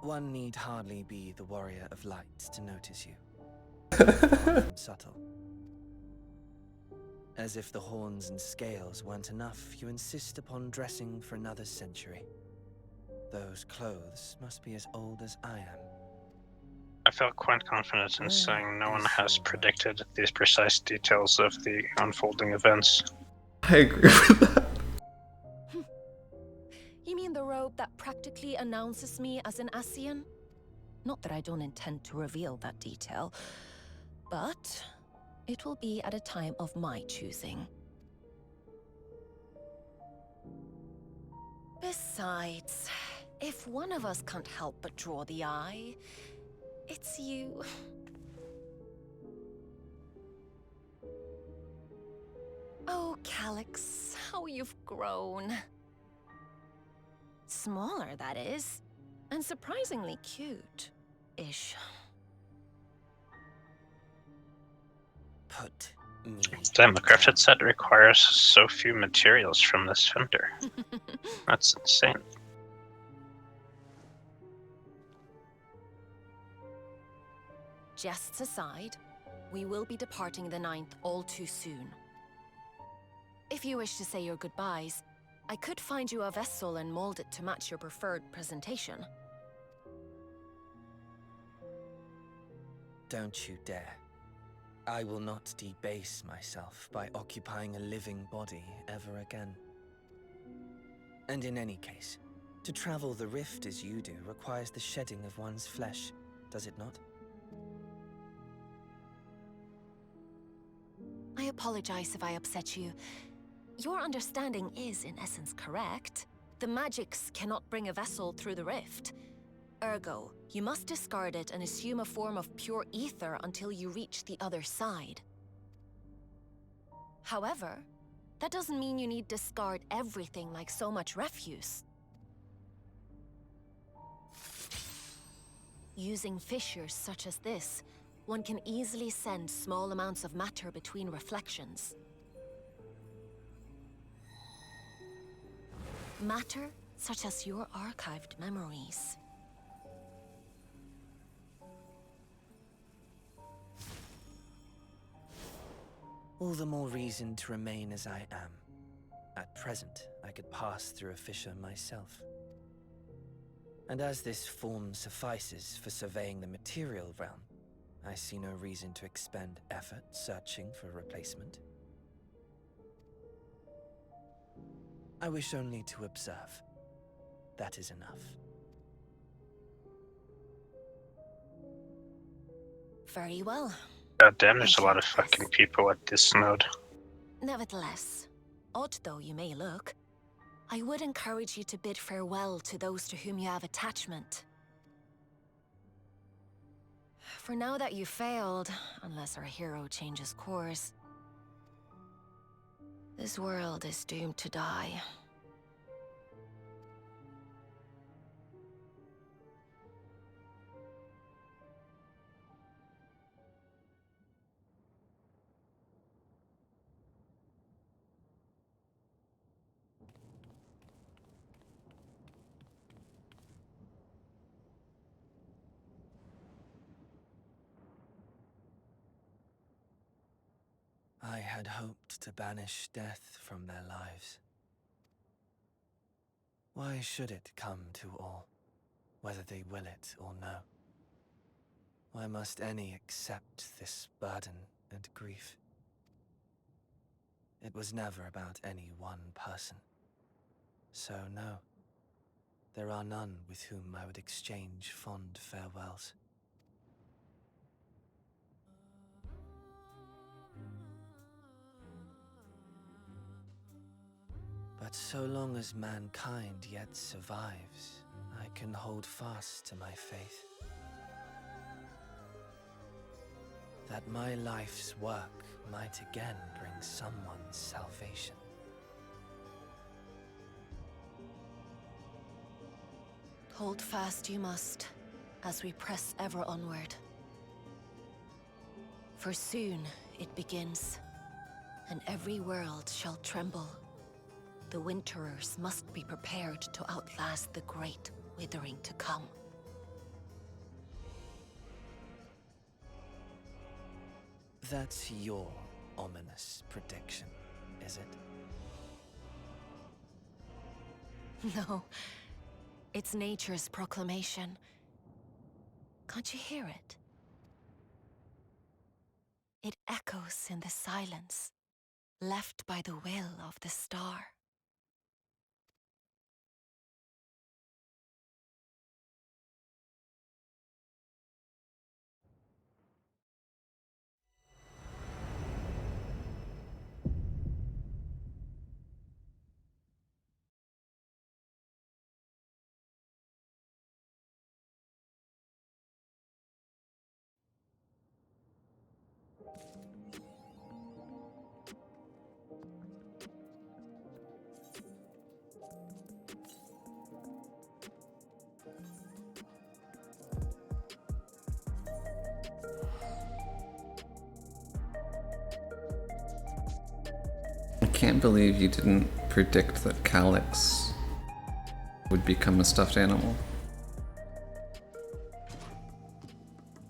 One need hardly be the warrior of light to notice you. Subtle. As if the horns and scales weren't enough, you insist upon dressing for another century. Those clothes must be as old as I am. I felt quite confident in saying no one has predicted these precise details of the unfolding events. I agree with that. You mean the robe that practically announces me as an Ascian? Not that I don't intend to reveal that detail, but it will be at a time of my choosing. Besides, if one of us can't help but draw the eye, it's you. Oh, Calyx, how you've grown. Smaller, that is. And surprisingly cute-ish. Put me... Damn, the crafted set requires so few materials from this vendor. That's insane. Jests aside, we will be departing the 9th all too soon. If you wish to say your goodbyes, I could find you a vessel and mold it to match your preferred presentation. Don't you dare. I will not debase myself by occupying a living body ever again. And in any case, to travel the rift as you do requires the shedding of one's flesh, does it not? I apologize if I upset you. Your understanding is, in essence, correct. The magics cannot bring a vessel through the rift. Ergo, you must discard it and assume a form of pure ether until you reach the other side. However, that doesn't mean you need discard everything like so much refuse. Using fissures such as this, one can easily send small amounts of matter between reflections. Matter such as your archived memories. All the more reason to remain as I am. At present, I could pass through a fissure myself. And as this form suffices for surveying the material realm, I see no reason to expend effort searching for a replacement. I wish only to observe. That is enough. Very well. God damn, there's a lot of fucking people at this node. Nevertheless, odd though you may look, I would encourage you to bid farewell to those to whom you have attachment. For now that you failed, unless our hero changes course, This world is doomed to die. I had hoped to banish death from their lives. Why should it come to all, whether they will it or no? Why must any accept this burden and grief? It was never about any one person. So no, there are none with whom I would exchange fond farewells. But so long as mankind yet survives, I can hold fast to my faith. That my life's work might again bring someone's salvation. Hold fast you must, as we press ever onward. For soon it begins, and every world shall tremble. The Winterers must be prepared to outlast the great withering to come. That's your ominous prediction, is it? No, it's nature's proclamation. Can't you hear it? It echoes in the silence, left by the will of the star. I can't believe you didn't predict that Calyx would become a stuffed animal.